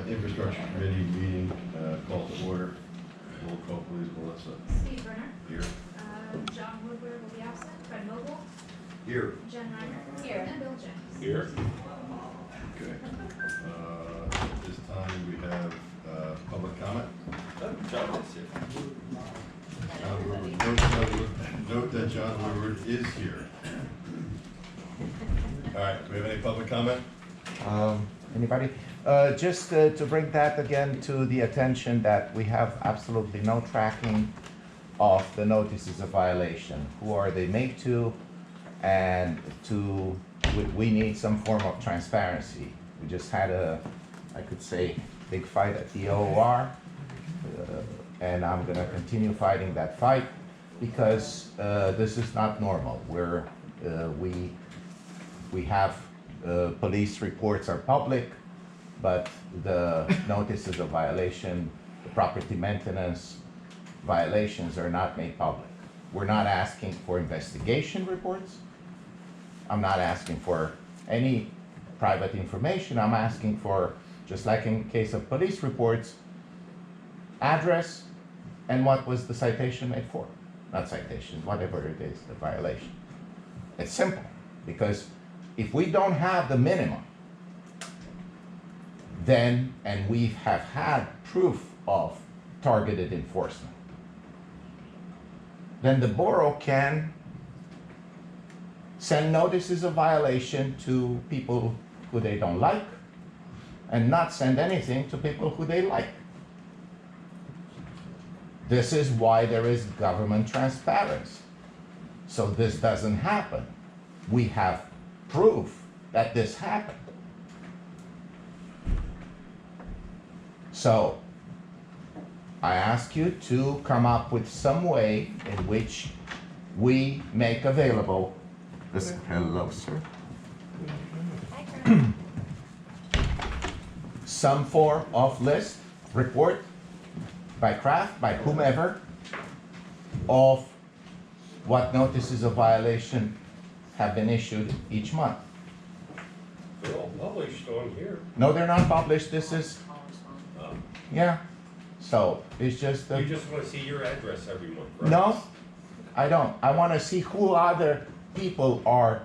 Infrastructure Committee meeting called to order. Roll call, please, Melissa. Steve Brenner. Here. John Woodward will be absent. Fred Noble. Here. Jen Reiner. Here. And Bill Jones. Here. Okay. At this time, we have public comment. John is here. John Woodward. Note that John Woodward is here. All right, do we have any public comment? Anybody? Just to bring that again to the attention that we have absolutely no tracking of the notices of violation. Who are they made to? And we need some form of transparency. We just had I could say, big fight at the OOR, and I'm gonna continue fighting that fight because this is not normal. We have police reports are public, but the notices of violation, the property maintenance violations are not made public. We're not asking for investigation reports. I'm not asking for any private information. I'm asking for, just like in case of police reports, address and what was the citation made for. Not citation, whatever it is, the violation. It's simple, because if we don't have the minimum, then, and we have had proof of targeted enforcement, then the borough can send notices of violation to people who they don't like and not send anything to people who they like. This is why there is government transparency. So this doesn't happen. We have proof that this happened. So I ask you to come up with some way in which we make available this. Hello, sir. Some form of list, report, by Kraft, by whomever, of what notices of violation have been issued each month. They're all published on here. No, they're not published. This is, Um, yeah. So it's just. You just want to see your address every month, right? No, I don't. I want to see who other people are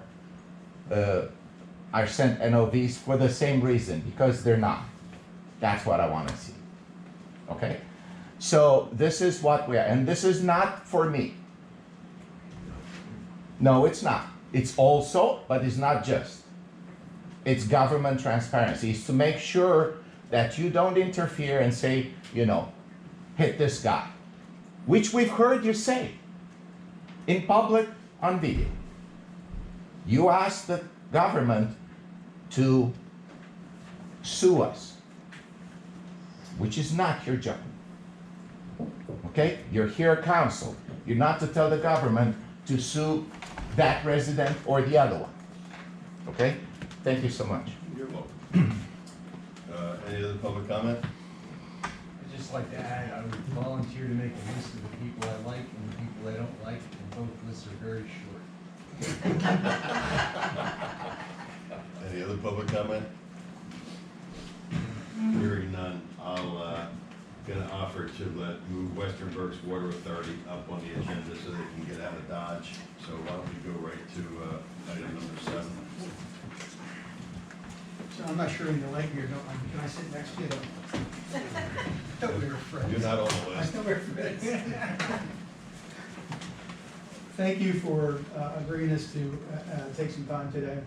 sent NOVs for the same reason, because they're not. That's what I want to see. Okay? So this is what we are, and this is not for me. No, it's not. It's also, but it's not just. It's government transparency. It's to make sure that you don't interfere and say, you know, hit this guy, which we've heard you say in public on video. You asked the government to sue us, which is not your job. Okay? You're here counsel. You're not to tell the government to sue that resident or the other one. Okay? Thank you so much. You're welcome. Any other public comment? I'd just like to add, I would volunteer to make a list of the people I like and the people I don't like, and both lists are very short. Any other public comment? Hearing none, I'll gonna offer to move Western Berks Water Authority up on the agenda so they can get out of Dodge. So why don't we go right to item number 7. So I'm not sure you like me or don't. Can I sit next to you? Thought we were friends. You're not on the I list. thought we were friends. Thank you for agreeing us to take some time today.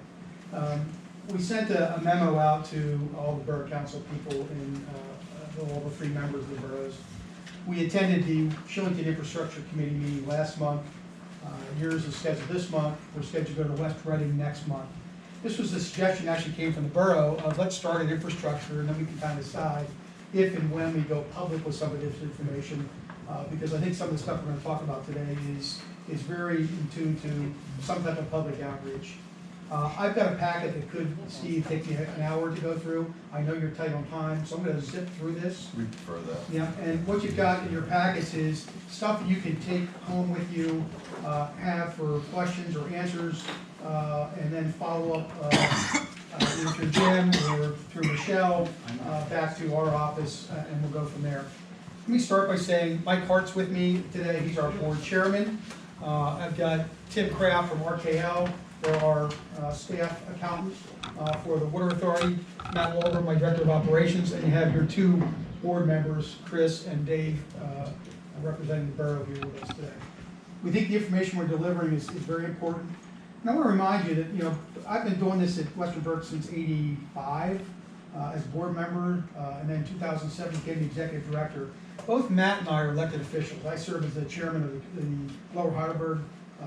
We sent a memo out to all the borough council people in all the 3 members of the boroughs. We attended the Shillington Infrastructure Committee meeting last month. Yours is scheduled this month. We're scheduled to go to West Reading next month. This was a suggestion actually came from the borough of let's start at infrastructure and then we can kind of decide if and when we go public with some of this information. Because I think some of the stuff we're going to talk about today is very in tune to some type of public outreach. I've got a packet that could, Steve, take me an hour to go through. I know you're tight on time, so I'm going to zip through this. We prefer that. Yeah, and what you've got in your packets is stuff that you can take home with you, have for questions or answers, and then follow up either through Jim or through Michelle, back to our office, and we'll go from there. Let me start by saying Mike Hart's with me today. He's our board chairman. I've got Tim Kraft from RKL, for our staff accountant for the Water Authority, Matt Walber, my director of operations, and you have your two board members, Chris and Dave, representing the borough here with us today. We think the information we're delivering is very important. And I want to remind you that, you know, I've been doing this at Western Burke since '85 as a board member, and then 2007 became the executive director. Both Matt and I are elected officials. I serve as the chairman of the Lower Heidelberg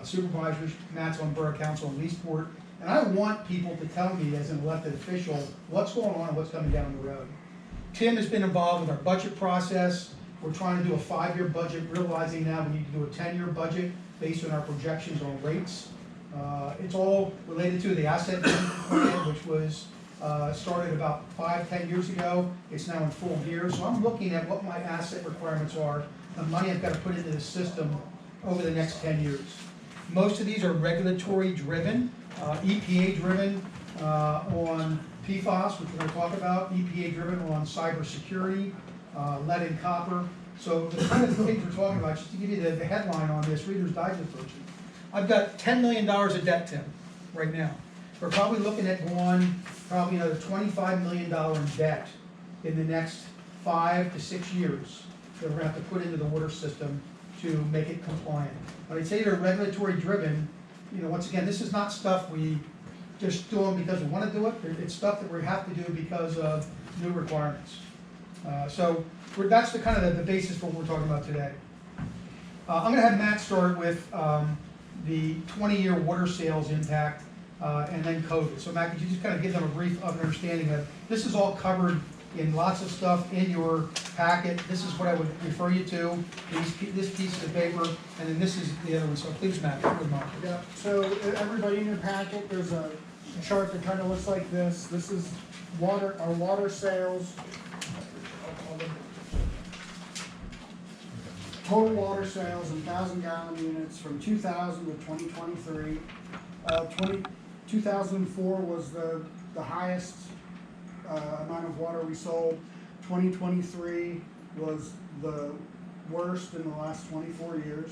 Supervisors. Matt's on Borough Council in Leesport. And I want people to tell me as an elected official what's going on and what's coming down the road. Tim has been involved with our budget process. We're trying to do a 5-year budget, realizing now we need to do a 10-year budget based on our projections on rates. It's all related to the asset management plan, which was started about 5-10 years ago. It's now in full gear. So I'm looking at what my asset requirements are, the money I've got to put into the system over the next 10 years. Most of these are regulatory driven, EPA driven on PFAS, which we're going to talk about, EPA driven on cybersecurity, lead and copper. So the kind of things we're talking about, just to give you the headline on this, Reader's Digest version. I've got $10 million of debt, Tim, right now. We're probably looking at going probably another $25 million in debt in the next 5 to 6 years that we're going to have to put into the water system to make it compliant. When I say they're regulatory driven, you know, once again, this is not stuff we just do them because we want to do it. It's stuff that we have to do because of new requirements. So that's the kind of the basis for what we're talking about today. I'm going to have Matt start with the 20-year water sales impact and then COVID. So Matt, could you just kind of give them a brief understanding of this is all covered in lots of stuff in your packet. This is what I would refer you to, this piece of paper, and then this is the other one. So please, Matt, if you would mind. Yeah, so everybody in your packet, there's a chart that kind of looks like this. This is our water sales. Total water sales in 1,000-gallon units from 2000 to 2023. 2004 was the highest amount of water we sold. 2023 was the worst in the last 24 years.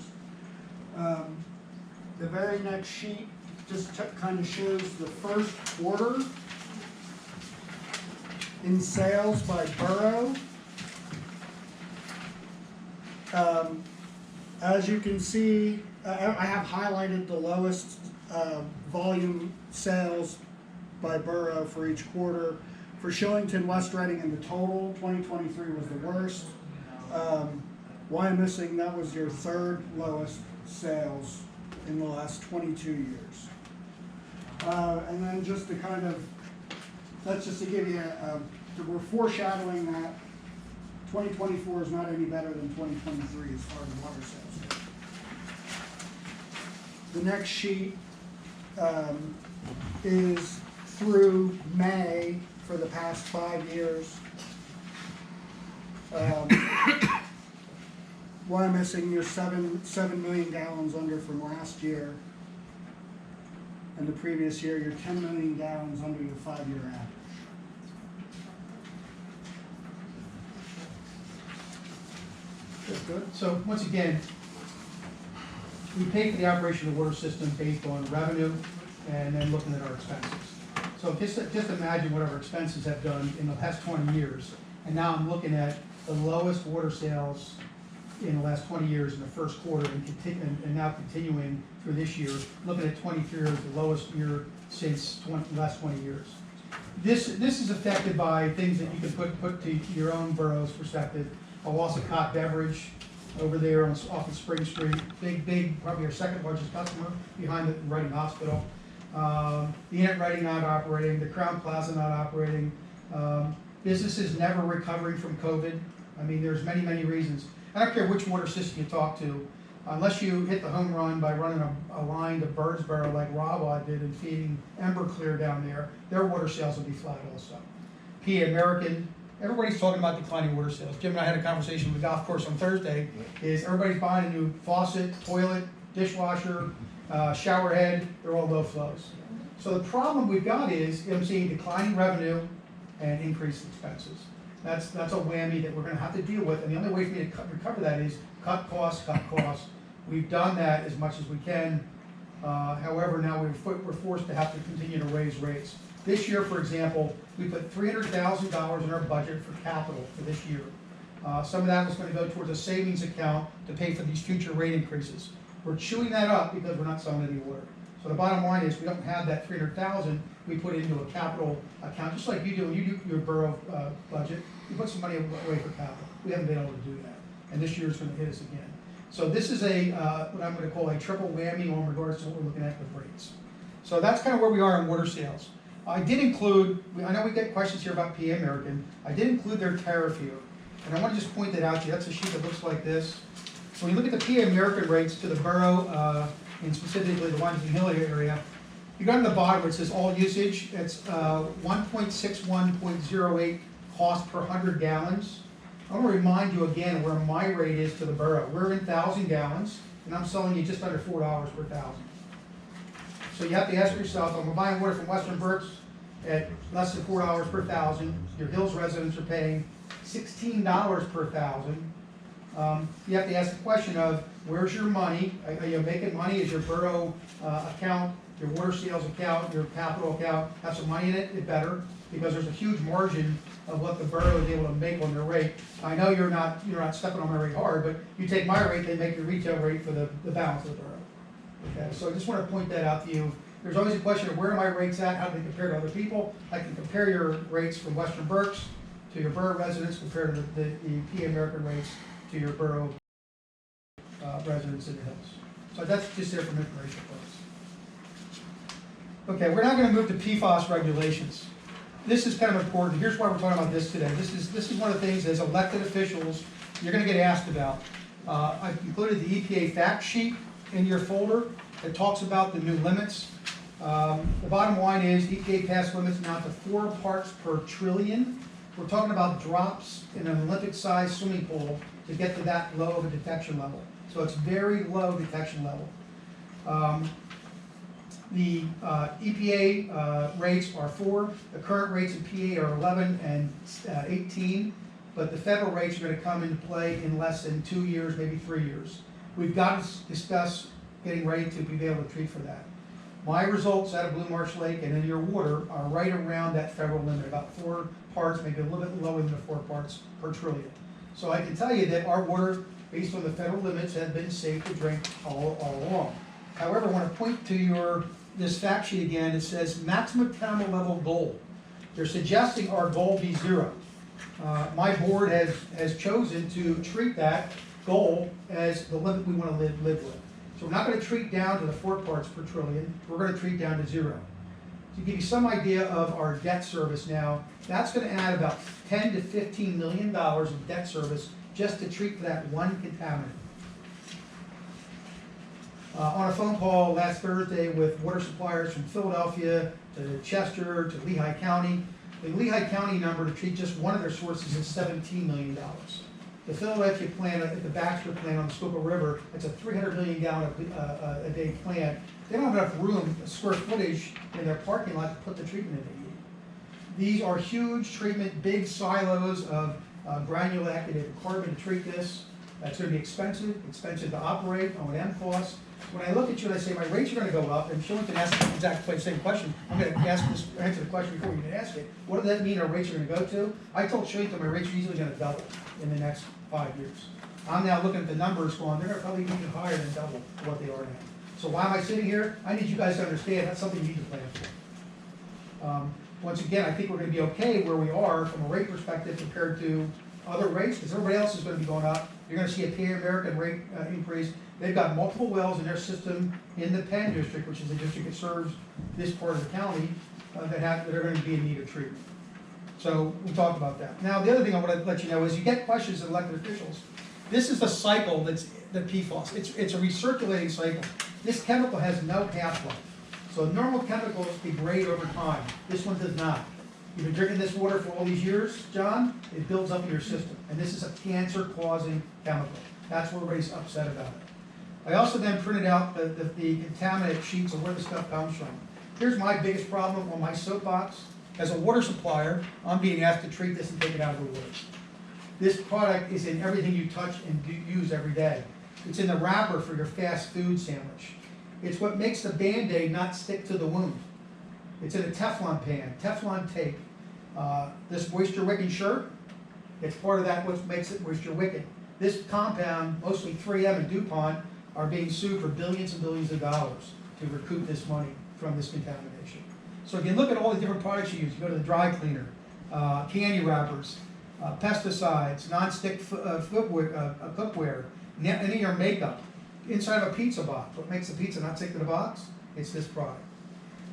The very next sheet just kind of shows the first quarter in sales by borough. As you can see, I have highlighted the lowest volume sales by borough for each quarter. For Shillington, West Reading, in the total, 2023 was the worst. Wyomissing, that was your third lowest sales in the last 22 years. And then just to kind of, that's just to give you we're foreshadowing that 2024 is not any better than 2023 as far as water sales go. The next sheet is through May for the past 5 years. Wyomissing, you're 7 million gallons under from last year. And the previous year, you're 10 million gallons under your 5-year average. Good. So once again, we pay for the operation of the water system based on revenue and then looking at our expenses. So just imagine what our expenses have done in the past 20 years. And now I'm looking at the lowest water sales in the last 20 years in the first quarter and now continuing through this year, looking at 23 as the lowest year since the last 20 years. This is affected by things that you can put to your own borough's perspective. A loss of Cott Beverage over there off of Spring Street, big, probably our second largest customer behind the Reading Hospital. The Inn at Reading not operating, the Crown Plaza not operating. Businesses never recovering from COVID. I mean, there's many reasons. I don't care which water system you talk to, unless you hit the home run by running a line to Birdsboro like Rawa did and feeding Emberclear down there, their water sales will be flat also. PA American, everybody's talking about declining water sales. Jim and I had a conversation with the golf course on Thursday, is everybody's buying a new faucet, toilet, dishwasher, shower head, they're all low flows. So the problem we've got is, I'm seeing declining revenue and increased expenses. That's a whammy that we're gonna have to deal with, and the only way for me to recover that is cut costs, cut costs. We've done that as much as we can. However, now we're forced to have to continue to raise rates. This year, for example, we put $300,000 in our budget for capital for this year. Some of that was gonna go towards a savings account to pay for these future rate increases. We're chewing that up because we're not selling any water. So the bottom line is, we don't have that 300,000, we put it into a capital account, just like you do when you do your borough budget, you put some money away for capital. We haven't been able to do that, and this year is gonna hit us again. So this is what I'm gonna call a triple whammy in regards to what we're looking at with rates. So that's kind of where we are in water sales. I did include, I know we get questions here about PA American, I did include their tariff here. And I want to just point that out to you. That's a sheet that looks like this. So when you look at the PA American rates to the borough, and specifically the Wyomissing Hill area, you go to the bottom where it says all usage, it's 1.61.08 cost per 100 gallons. I want to remind you again where my rate is to the borough. We're in 1,000 gallons, and I'm selling you just under $4 per 1,000. So you have to ask yourself, I'm buying water from Western Berks at less than $4 per 1,000. Your Hills residents are paying $16 per 1,000. You have to ask the question of, where's your money? Are you making money? Is your borough account, your water sales account, your capital account, have some money in it? It better, because there's a huge margin of what the borough is able to make on their rate. I know you're not stepping on my rate hard, but you take my rate, they make your retail rate for the balance of the borough. Okay, so I just want to point that out to you. There's always a question of where are my rates at? How do they compare to other people? I can compare your rates from Western Berks to your borough residents compared to the PA American rates to your borough residents in the Hills. So that's just there from information purposes. Okay, we're now going to move to PFAS regulations. This is kind of important. Here's why we're talking about this today. This is one of the things as elected officials you're going to get asked about. I've included the EPA fact sheet in your folder that talks about the new limits. The bottom line is EPA passed limits amount to 4 parts per trillion. We're talking about drops in an Olympic-sized swimming pool to get to that low of a detection level. So it's very low detection level. The EPA rates are 4. The current rates in PA are 11 and 18, but the federal rates are going to come into play in less than 2 years, maybe 3 years. We've got to discuss getting ready to be able to treat for that. My results out of Blue Marsh Lake and in your water are right around that federal limit, about 4 parts, maybe a little bit lower than the 4 parts per trillion. So I can tell you that our water, based on the federal limits, have been safe to drink all along. However, I want to point to this fact sheet again. It says maximum chemical level goal. They're suggesting our goal be 0. My board has chosen to treat that goal as the limit we want to live with. So we're not going to treat down to the 4 parts per trillion. We're going to treat down to 0. To give you some idea of our debt service now, that's going to add about $10 to $15 million of debt service just to treat for that one contaminant. On a phone call last Thursday with water suppliers from Philadelphia to Chester to Lehigh County, the Lehigh County number to treat just one of their sources is $17 million. The Philadelphia plant at the Baxter plant on the Schuylkill River, it's a 300 million gallon a day plant. They don't have enough room, square footage in their parking lot to put the treatment in they need. These are huge treatment, big silos of granular activated carbon to treat this. That's going to be expensive to operate, O&M costs. When I look at you and I say my rates are going to go up, and Sean can ask the exact same question. I'm going to answer the question before you can ask it. What does that mean our rates are going to go to? I told Sean that my rates are easily going to double in the next 5 years. I'm now looking at the numbers going, they're probably even higher than double what they are now. So why am I sitting here? I need you guys to understand that's something you need to plan for. Once again, I think we're going to be okay where we are from a rate perspective compared to other rates, because everybody else is going to be going up. You're going to see a PA American rate increase. They've got multiple wells in their system in the Penn District, which is the district that serves this part of the county, that are going to be in need of treatment. So we talked about that. Now, the other thing I want to let you know is you get questions of elected officials. This is the cycle that's the PFAS. It's a recirculating cycle. This chemical has no half-life. So normal chemicals degrade over time. This one does not. You've been drinking this water for all these years, John, it builds up in your system. And this is a cancer-causing chemical. That's what everybody's upset about it. I also then printed out the contaminant sheets of where the stuff comes from. Here's my biggest problem on my soapbox. As a water supplier, I'm being asked to treat this and take it out of the water. This product is in everything you touch and use every day. It's in the wrapper for your fast food sandwich. It's what makes the Band-Aid not stick to the wound. It's in a Teflon pan, Teflon tape. This moisture wicking shirt, it's part of that what makes it moisture wicking. This compound, mostly 3M and DuPont, are being sued for billions and billions of dollars to recoup this money from this contamination. So if you look at all the different products you use, you go to the dry cleaner, candy wrappers, pesticides, non-stick cookware, any of your makeup, inside of a pizza box. What makes the pizza not stick to the box? It's this product.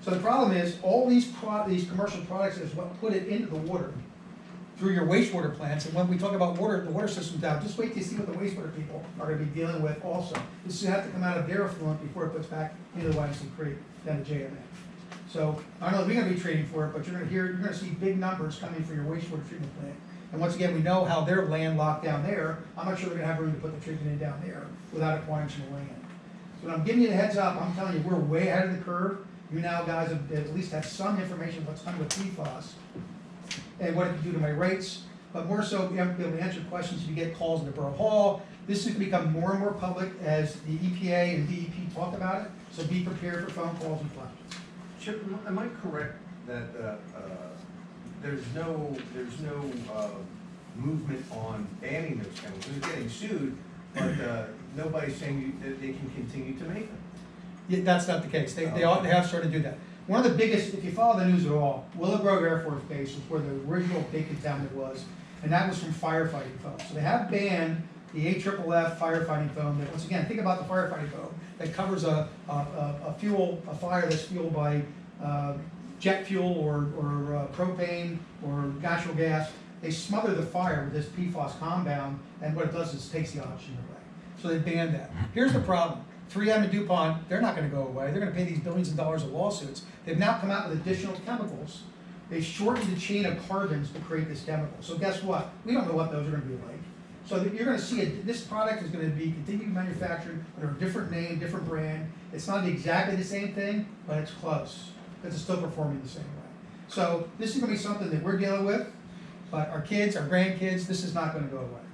So the problem is, all these commercial products is what put it into the water through your wastewater plants. And when we talk about water, the water system's down, just wait till you see what the wastewater people are gonna be dealing with also. This is have to come out of their effluent before it puts back into the Wyomissing Creek, then the JMA. So, I don't know if we're gonna be treating for it, but you're gonna see big numbers coming for your wastewater treatment plant. And once again, we know how they're landlocked down there. I'm not sure they're gonna have room to put the treatment in down there without acquiring some land. So when I'm giving you the heads up, I'm telling you, we're way ahead of the curve. You now guys have at least have some information of what's coming with PFAS and what it can do to my rates. But more so, you have to be able to answer questions if you get calls in the Borough Hall. This is gonna become more and more public as the EPA and DEP talk about it. So be prepared for phone calls and questions. Chip, am I correct that there's no movement on banning those chemicals? They're getting sued, but nobody's saying that they can continue to make them. Yeah, that's not the case. They have started to do that. One of the biggest, if you follow the news at all, Willow Grove Air Force Base was where the original big contaminant was, and that was from firefighting foam. So they have banned the AFFF firefighting foam. That, once again, think about the firefighting foam that covers a fire that's fueled by jet fuel or propane or natural gas. They smother the fire with this PFAS compound, and what it does is takes the oxygen away. So they banned that. Here's the problem. 3M and DuPont, they're not gonna go away. They're gonna pay these billions of dollars of lawsuits. They've now come out with additional chemicals. They've shortened the chain of carbons to create this chemical. So guess what? We don't know what those are gonna be like. So you're gonna see this product is gonna be continued manufactured under a different name, different brand. It's not exactly the same thing, but it's close, because it's still performing the same way. So this is gonna be something that we're dealing with, but our kids, our grandkids, this is not gonna go away.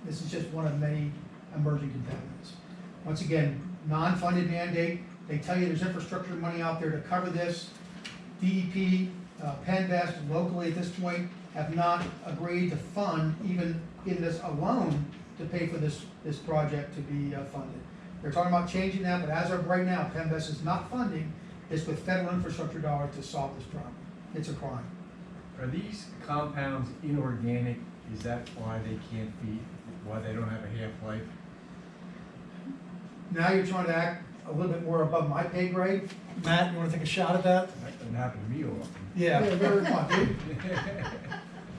This is just one of many emerging contaminants. Once again, non-funded mandate. They tell you there's infrastructure money out there to cover this. DEP, PennVest, locally at this point, have not agreed to fund, even in this alone, to pay for this project to be funded. They're talking about changing that, but as of right now, PennVest is not funding this with federal infrastructure dollars to solve this problem. It's a crime. Are these compounds inorganic? Is that why they can't be, why they don't have a half-life? Now you're trying to act a little bit more above my pay grade. Matt, you wanna take a shot at that? That doesn't happen to me often. Yeah.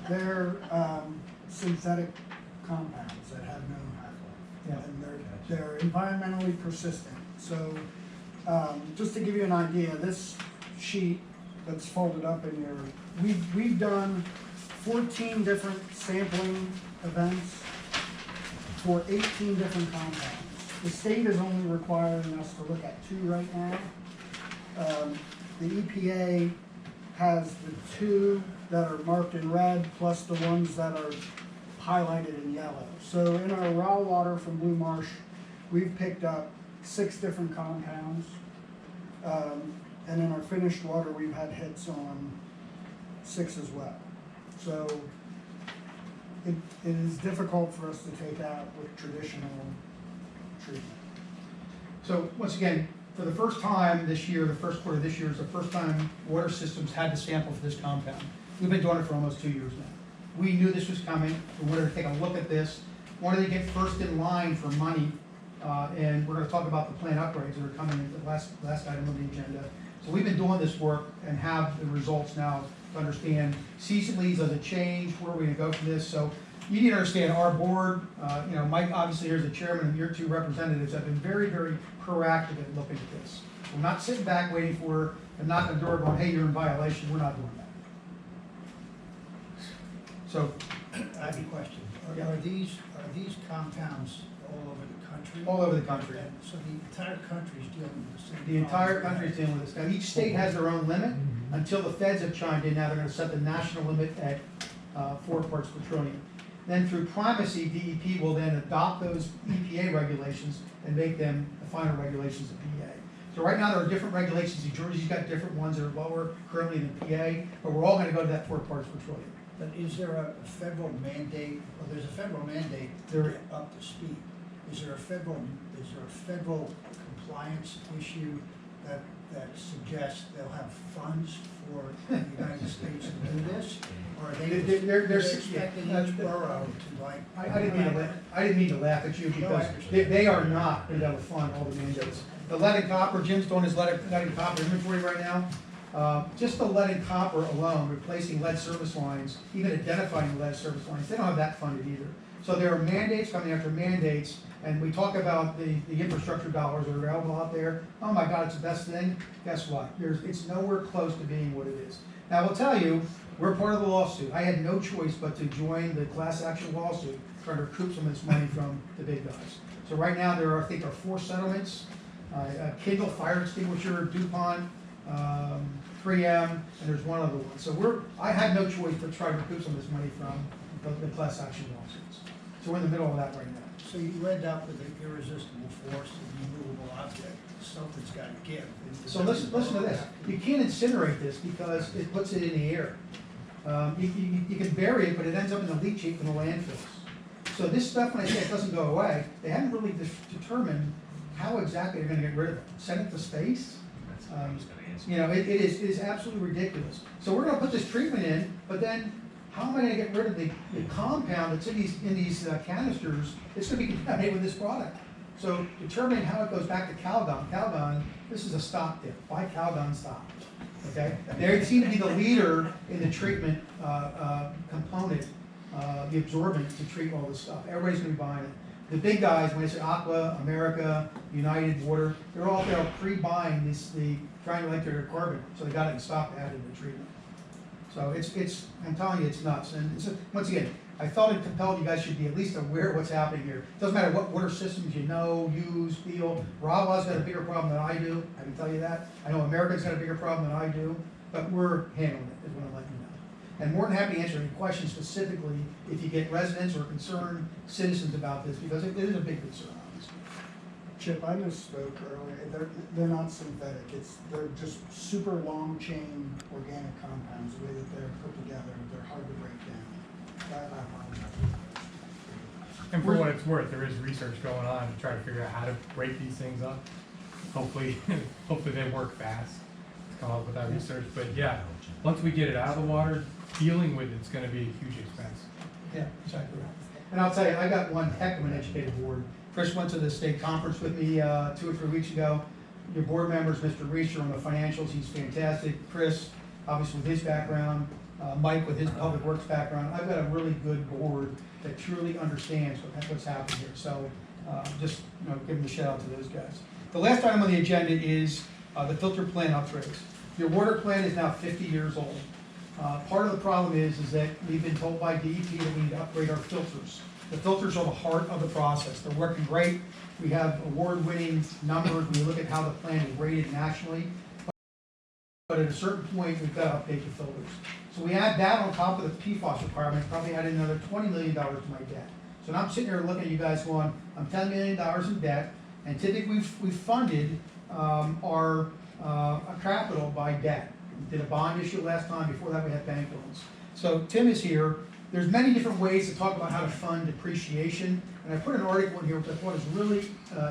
They're synthetic compounds that have no half-life. Yeah. And they're environmentally persistent. So, just to give you an idea, this sheet that's folded up in your, we've done 14 different sampling events for 18 different compounds. The state is only requiring us to look at 2 right now. The EPA has the 2 that are marked in red, plus the ones that are highlighted in yellow. So in our raw water from Blue Marsh, we've picked up 6 different compounds. And in our finished water, we've had hits on 6 as well. So it is difficult for us to take out with traditional treatment. So once again, for the first time this year, the first quarter of this year is the first time water systems had to sample for this compound. We've been doing it for almost 2 years now. We knew this was coming. We wanted to take a look at this. Wanted to get first in line for money, and we're going to talk about the plant upgrades that are coming in the last item on the agenda. So we've been doing this work and have the results now to understand seasonally, does it change, where are we going to go from this? So you need to understand our board, Mike obviously here's the chairman and your 2 representatives have been very, very proactive at looking at this. We're not sitting back waiting for and knocking on the door going, hey, you're in violation. We're not doing that. So I have a question. Are these compounds all over the country? all over the country. And so the entire country is dealing with the same. The entire problem. country is dealing with this. Now, each state has their own limit until the feds have chimed in. Now they're gonna set the national limit at 4 parts per trillion. Then through primacy, DEP will then adopt those EPA regulations and make them the final regulations of PA. So right now, there are different regulations. New Jersey's got different ones that are lower currently than PA, but we're all gonna go to that 4 parts per trillion. But is there a federal mandate, well, there's a federal mandate to There- get up to speed. Is there a federal compliance issue that suggests they'll have funds for the United States to do this? Or are they They're expecting each borough to like? I didn't mean to laugh at you because they are not gonna be able to fund all the mandates. The lead and copper, Jim's doing his lead and copper inventory right now. Just the lead and copper alone, replacing lead service lines, even identifying lead service lines, they don't have that funded either. So there are mandates coming after mandates, and we talk about the infrastructure dollars that are available out there. Oh my God, it's the best thing. Guess what? It's nowhere close to being what it is. Now, I will tell you, we're part of the lawsuit. I had no choice but to join the class action lawsuit, trying to recoup some of this money from the big guys. So right now, there are, I think, 4 settlements, Kindle Fire Extinguisher, DuPont, 3M, and there's one other one. So I had no choice but to try to recoup some of this money from the class action lawsuits. So we're in the middle of that right now. So you end up with an irresistible force, an immovable object, something's gotta give. So listen to this. You can't incinerate this because it puts it in the air. You can bury it, but it ends up in the leachate from the landfills. So this stuff, when I say it doesn't go away, they haven't really determined how exactly they're gonna get rid of it. Send it to space? It is absolutely ridiculous. So we're gonna put this treatment in, but then how am I gonna get rid of the compound that's in these canisters? It's gonna be contaminated with this product. So determining how it goes back to Calgon, this is a stop tip. Buy Calgon stock, okay? They seem to be the leader in the treatment component, the absorbent to treat all this stuff. Everybody's gonna be buying it. The big guys, when I say Aqua, America, United, Water, they're all pre-buying trying to like their carbon, so they got it in stock to add in the treatment. So I'm telling you, it's nuts. And once again, I felt it compelled you guys should be at least aware of what's happening here. Doesn't matter what water systems you know, use, feel. Rawa's got a bigger problem than I do, I can tell you that. I know America's got a bigger problem than I do, but we're handling it, is what I'm letting you know. And more than happy to answer any questions specifically if you get residents or concerned citizens about this, because it is a big concern, obviously. Chip, I misspoke earlier. They're not synthetic. They're just super long chain organic compounds. The way that they're put together, they're hard to break down. I apologize. And for what it's worth, there is research going on to try to figure out how to break these things up. Hopefully they work fast to come up with that research. But yeah, once we get it out of the water, dealing with it's going to be a huge expense. Yeah, exactly right. And I'll tell you, I got one heck of an educated board. Chris went to the state conference with me 2 or 3 weeks ago. Your board members, Mr. Reeser on the financials, he's fantastic. Chris, obviously with his background, Mike with his public works background. I've got a really good board that truly understands what's happening here. So just give them a shout out to those guys. The last item on the agenda is the filter plant upgrades. Your water plant is now 50 years old. Part of the problem is that we've been told by DEP that we need to upgrade our filters. The filters are the heart of the process. They're working great. We have award-winning numbers when you look at how the plant is rated nationally. But at a certain point, we've got to update the filters. So we add that on top of the PFAS requirement, probably add another $20 million to my debt. So now I'm sitting here looking at you guys going, I'm $10 million in debt, and typically we've funded our capital by debt. We did a bond issue last time. Before that, we had bank loans. So Tim is here. There's many different ways to talk about how to fund depreciation, and I put an article in here which I thought is really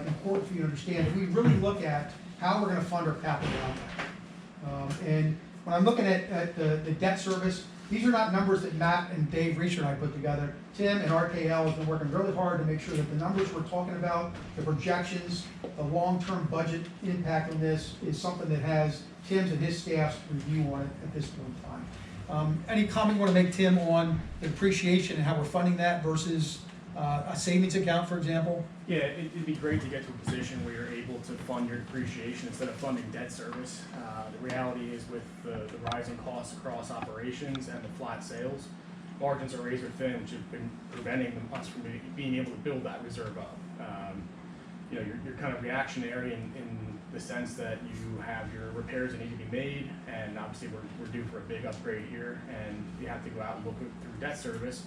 important for you to understand. If we really look at how we're going to fund our capital outlay. And when I'm looking at the debt service, these are not numbers that Matt and Dave Reeser and I put together. Tim and RKL has been working really hard to make sure that the numbers we're talking about, the projections, the long-term budget impact on this is something that has Tim's and his staff's review on it at this point in time. Any comment you want to make, Tim, on the depreciation and how we're funding that versus a savings account, for example? Yeah, it'd be great to get to a position where you're able to fund your depreciation instead of funding debt service. The reality is with the rising costs across operations and the flat sales, margins are razor thin, which have been preventing us from being able to build that reserve up. you're kind of reactionary in the sense that you have your repairs that need to be made, and obviously we're due for a big upgrade here, and you have to go out and look through debt service.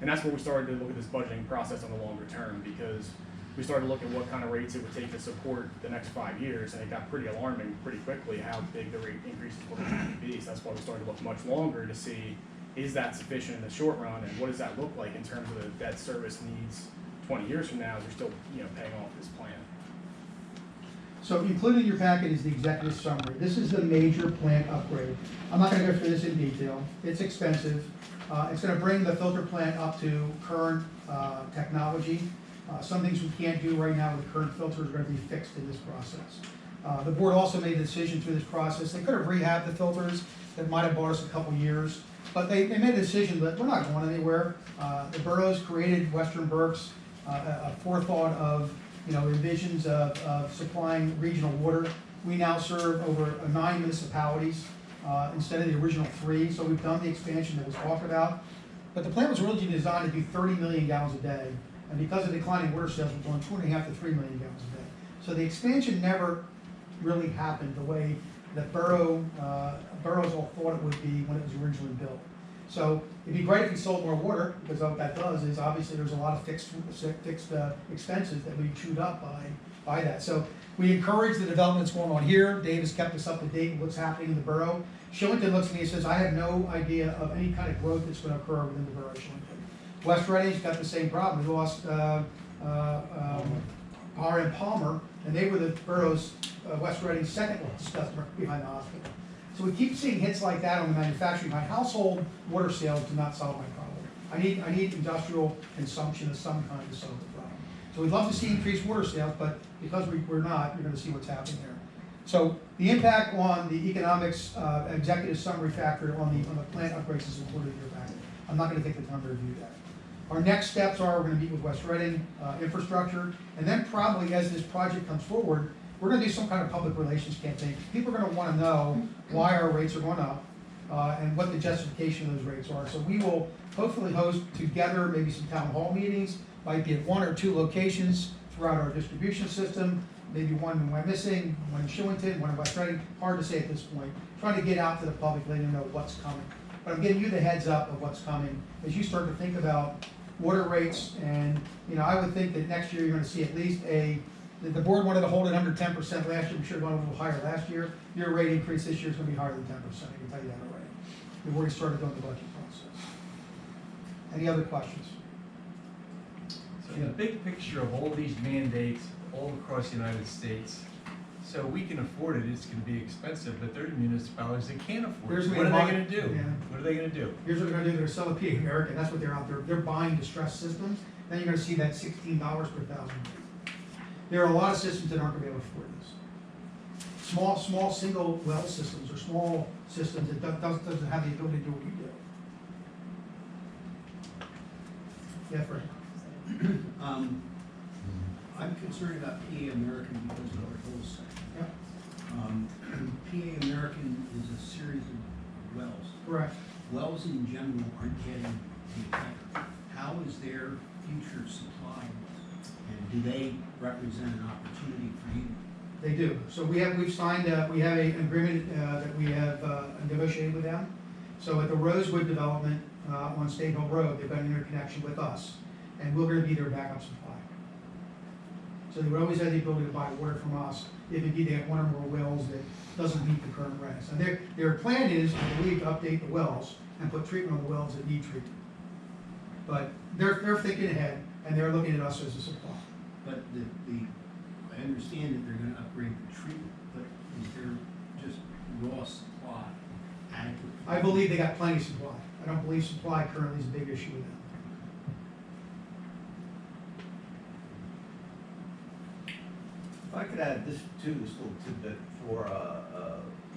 And that's where we started to look at this budgeting process on the longer term, because we started to look at what kind of rates it would take to support the next 5 years, and it got pretty alarming pretty quickly how big the rate increases were going to be. So that's why we started to look much longer to see, is that sufficient in the short run, and what does that look like in terms of the debt service needs 20 years from now as we're still paying off this plan. So included in your packet is the executive summary. This is the major plant upgrade. I'm not going to go through this in detail. It's expensive. It's going to bring the filter plant up to current technology. Some things we can't do right now with the current filters are going to be fixed in this process. The board also made a decision through this process. They could have rehabbed the filters. That might have bought us a couple years. But they made a decision that we're not going anywhere. The boroughs created Western Berks, a forethought of envisions of supplying regional water. We now serve over 9 municipalities instead of the original 3, so we've done the expansion that was talked about. But the plant was originally designed to do 30 million gallons a day, and because of declining water sales, we're going 2.5 to 3 million gallons a day. So the expansion never really happened the way that boroughs all thought it would be when it was originally built. So it'd be great if we sold more water, because what that does is obviously there's a lot of fixed expenses that we chewed up by that. So we encourage the developments going on here. Dave has kept us up to date with what's happening in the borough. Shillington looks at me and says, I have no idea of any kind of growth that's going to occur within the borough of Shillington. West Reading's got the same problem. We lost R.M. Palmer, and they were the borough's, West Reading's second largest customer behind the hospital. So we keep seeing hits like that on the manufacturing. My household water sales do not solve my problem. I need industrial consumption of some kind to solve the problem. So we'd love to see increased water sales, but because we're not, you're going to see what's happening there. So the impact on the economics executive summary factor on the plant upgrades is included in your packet. I'm not going to take the time to review that. Our next steps are we're going to meet with West Reading infrastructure, and then probably as this project comes forward, we're going to do some kind of public relations campaign. People are going to want to know why our rates are going up and what the justification of those rates are. So we will hopefully host together maybe some town hall meetings, might be at 1 or 2 locations throughout our distribution system, maybe one in Wyomissing, one in Shillington, one in West Reading. Hard to say at this point. Trying to get out to the public, letting them know what's coming. But I'm giving you the heads up of what's coming as you start to think about water rates. And I would think that next year you're going to see at least the board wanted to hold it under 10% last year. We should have gone a little higher last year. Your rate increase this year is going to be higher than 10%. I can tell you that already. We've already started on the budget process. Any other questions? So the big picture of all these mandates all across the United States, so we can afford it, it's going to be expensive, but there are municipalities that can't afford it. What are they going to do? Yeah. What are they going to do? Here's what they're going to do. They're going to sell a PA American. That's what they're out there. They're buying distressed systems. Then you're going to see that $16 per thousand. There are a lot of systems that aren't going to be able to afford this. Small single well systems or small systems that doesn't have the ability to do what we do. Yeah, Fred. I'm concerned about PA American because of our whole sector. Yeah. PA American is a series of wells. Correct. Wells in general aren't getting any better. How is their future supply? And do they represent an opportunity for you? They do. So we've signed, we have an agreement that we have negotiated with them. So at the Rosewood development on State Hill Road, they've got an interconnection with us, and we're going to be their backup supply. So they would always have the ability to buy water from us if indeed they have one or more wells that doesn't meet the current regs. And their plan is, I believe, to update the wells and put treatment on the wells that need treatment. But they're thinking ahead, and they're looking at us as a supply. But I understand that they're going to upgrade the treatment, but is there just raw supply adequate? I believe they got plenty of supply. I don't believe supply currently is a big issue with them. If I could add this too, this little tidbit for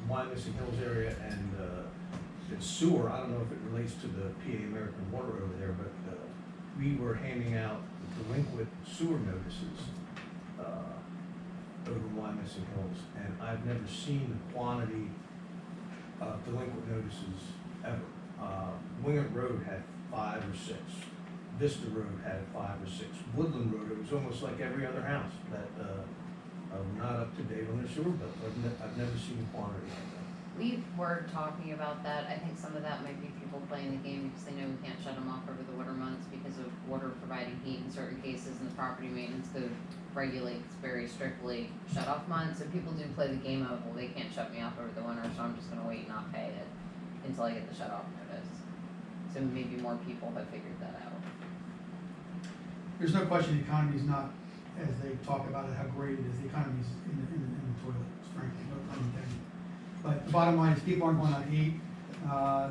Wyomissing Hills area and the sewer. I don't know if it relates to the PA American water over there, but we were handing out delinquent sewer notices over Wyomissing Hills, and I've never seen the quantity of delinquent notices ever. Wynnewood Road had 5 or 6 Vista Road had 5 or 6. Woodland Road, it was almost like every other house that are not up to date on their sewer bill. I've never seen quantity like that. We were talking about that. I think some of that might be people playing the game because they know we can't shut them off over the winter months because of water providing heat in certain cases, and the property maintenance code regulates very strictly shut off months. And people do play the game of, well, they can't shut me off over the winter, so I'm just gonna wait and not pay it until I get the shut off notice. So maybe more people have figured that out. There's no question the economy is not, as they talk about it, how great it is. The economy is in the toilet, frankly, no pun intended. But the bottom line is people aren't going out to eat.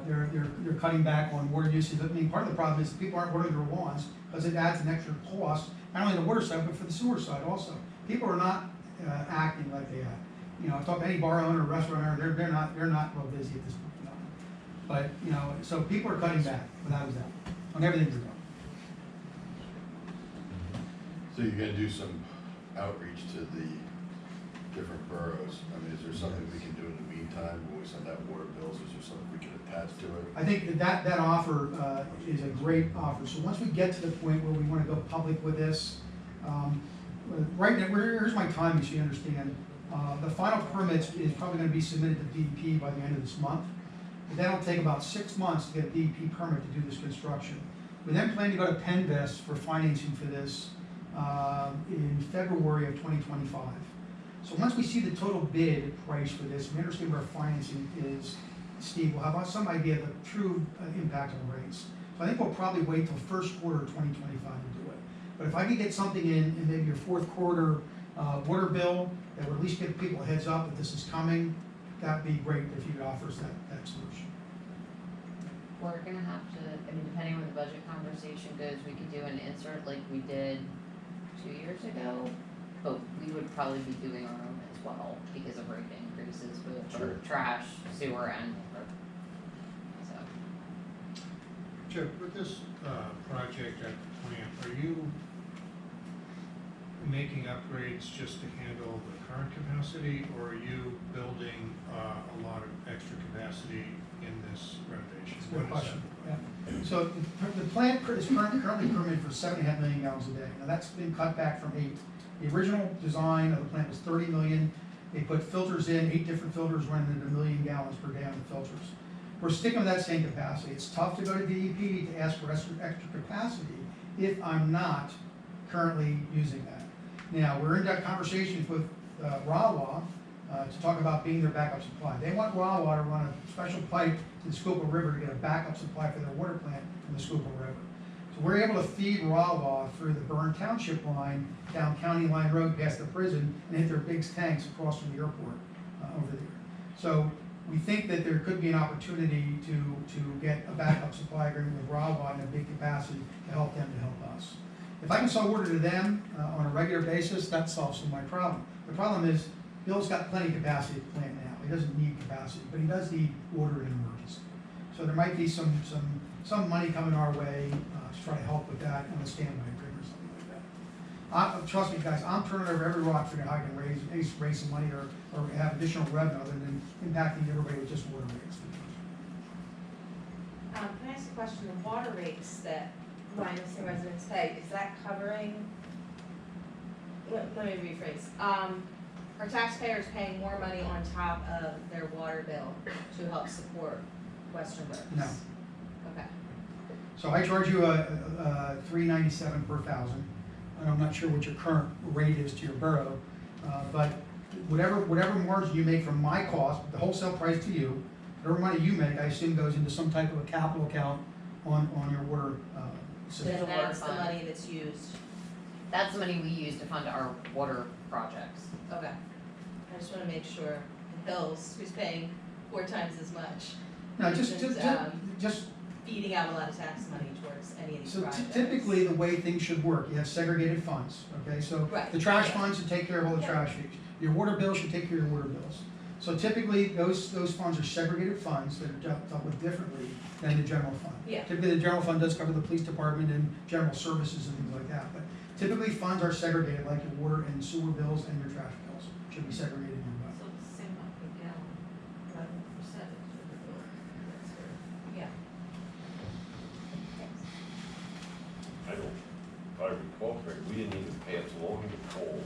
They're cutting back on water usage. I mean, part of the problem is people aren't watering their lawns because it adds an extra cost, not only the water side, but for the sewer side also. People are not acting like they are. You know, talk to any bar owner, restaurant owner, they're not real busy at this point in time. But, you know, so people are cutting back, without a doubt, on everything they're doing. So you're gonna do some outreach to the different boroughs? I mean, is there something we can do in the meantime when we send out water bills? Is there something we can attach to it? I think that offer is a great offer. So once we get to the point where we want to go public with this, right now, here's my timing so you understand. The final permits is probably going to be submitted to DEP by the end of this month. But that'll take about 6 months to get a DEP permit to do this construction. We then plan to go to Penvest for financing for this in February of 2025. So once we see the total bid price for this, we understand where financing is, Steve, we'll have some idea of the true impact on rates. So I think we'll probably wait till first quarter of 2025 to do it. But if I could get something in maybe your fourth quarter water bill, that would at least give people a heads up that this is coming, that'd be great if you could offer us that solution. We're gonna have to, I mean, depending on where the budget conversation goes, we could do an insert like we did 2 years ago, but we would probably be doing our own as well because of rate increases, both for trash, sewer, and water. So, Chip, with this project at the plant, are you making upgrades just to handle the current capacity, or are you building a lot of extra capacity in this renovation? That's a good What is question. that? Yeah. So the plant is currently permitted for 7.5 million gallons a day. Now that's been cut back from 8. The original design of the plant was 30 million. They put filters in, 8 different filters running at 1 million gallons per day on the filters. We're sticking with that same capacity. It's tough to go to DEP to ask for extra capacity if I'm not currently using that. Now, we're in that conversations with Rawa to talk about being their backup supply. They want Rawa to run a special pipe to the Schuylkill River to get a backup supply for their water plant from the Schuylkill River. So we're able to feed Rawa through the Byrne Township line, down County Line Road past the prison, and hit their big tanks across from the airport over there. So we think that there could be an opportunity to get a backup supply agreement with Rawa in a big capacity to help them to help us. If I can sell water to them on a regular basis, that solves some of my problem. The problem is, Bill's got plenty of capacity at the plant now. He doesn't need capacity, but he does need water in an emergency. So there might be some money coming our way to try to help with that on a standby agreement or something like that. Trust me, guys, I'm turning over every rock to figure out how I can raise some money or have additional revenue other than impacting everybody with just water rates. Can I ask a question? The water rates that Wyomissing residents pay, is that covering, let me rephrase. Are taxpayers paying more money on top of their water bill to help support Western Berks? No. Okay. So I charge you a $3.97 per thousand, and I'm not sure what your current rate is to your borough, but whatever margin you make from my cost, the wholesale price to you, whatever money you make, I assume goes into some type of a capital account on your water system. Then that's the money that's used. that's the money we use to fund our water projects. Okay. I just wanna make sure Hills, who's paying 4 times as much, No, just feeding out a lot of tax money towards any of these so projects. typically, the way things should work, you have segregated funds, okay? So Right, the trash yeah. fund should take care of all the Yeah. trash fees. Your water bill should take care of your water bills. So typically, those funds are segregated funds that are dealt with differently than the general fund. Yeah. Typically, the general fund does cover the police department and general services and things like that, but typically, funds are segregated, like your water and sewer bills and your trash bills should be segregated in your budget. So it's the same amount per gallon, rather than percentage of the bill. Yeah. if I recall correctly, we didn't even pass along the coal,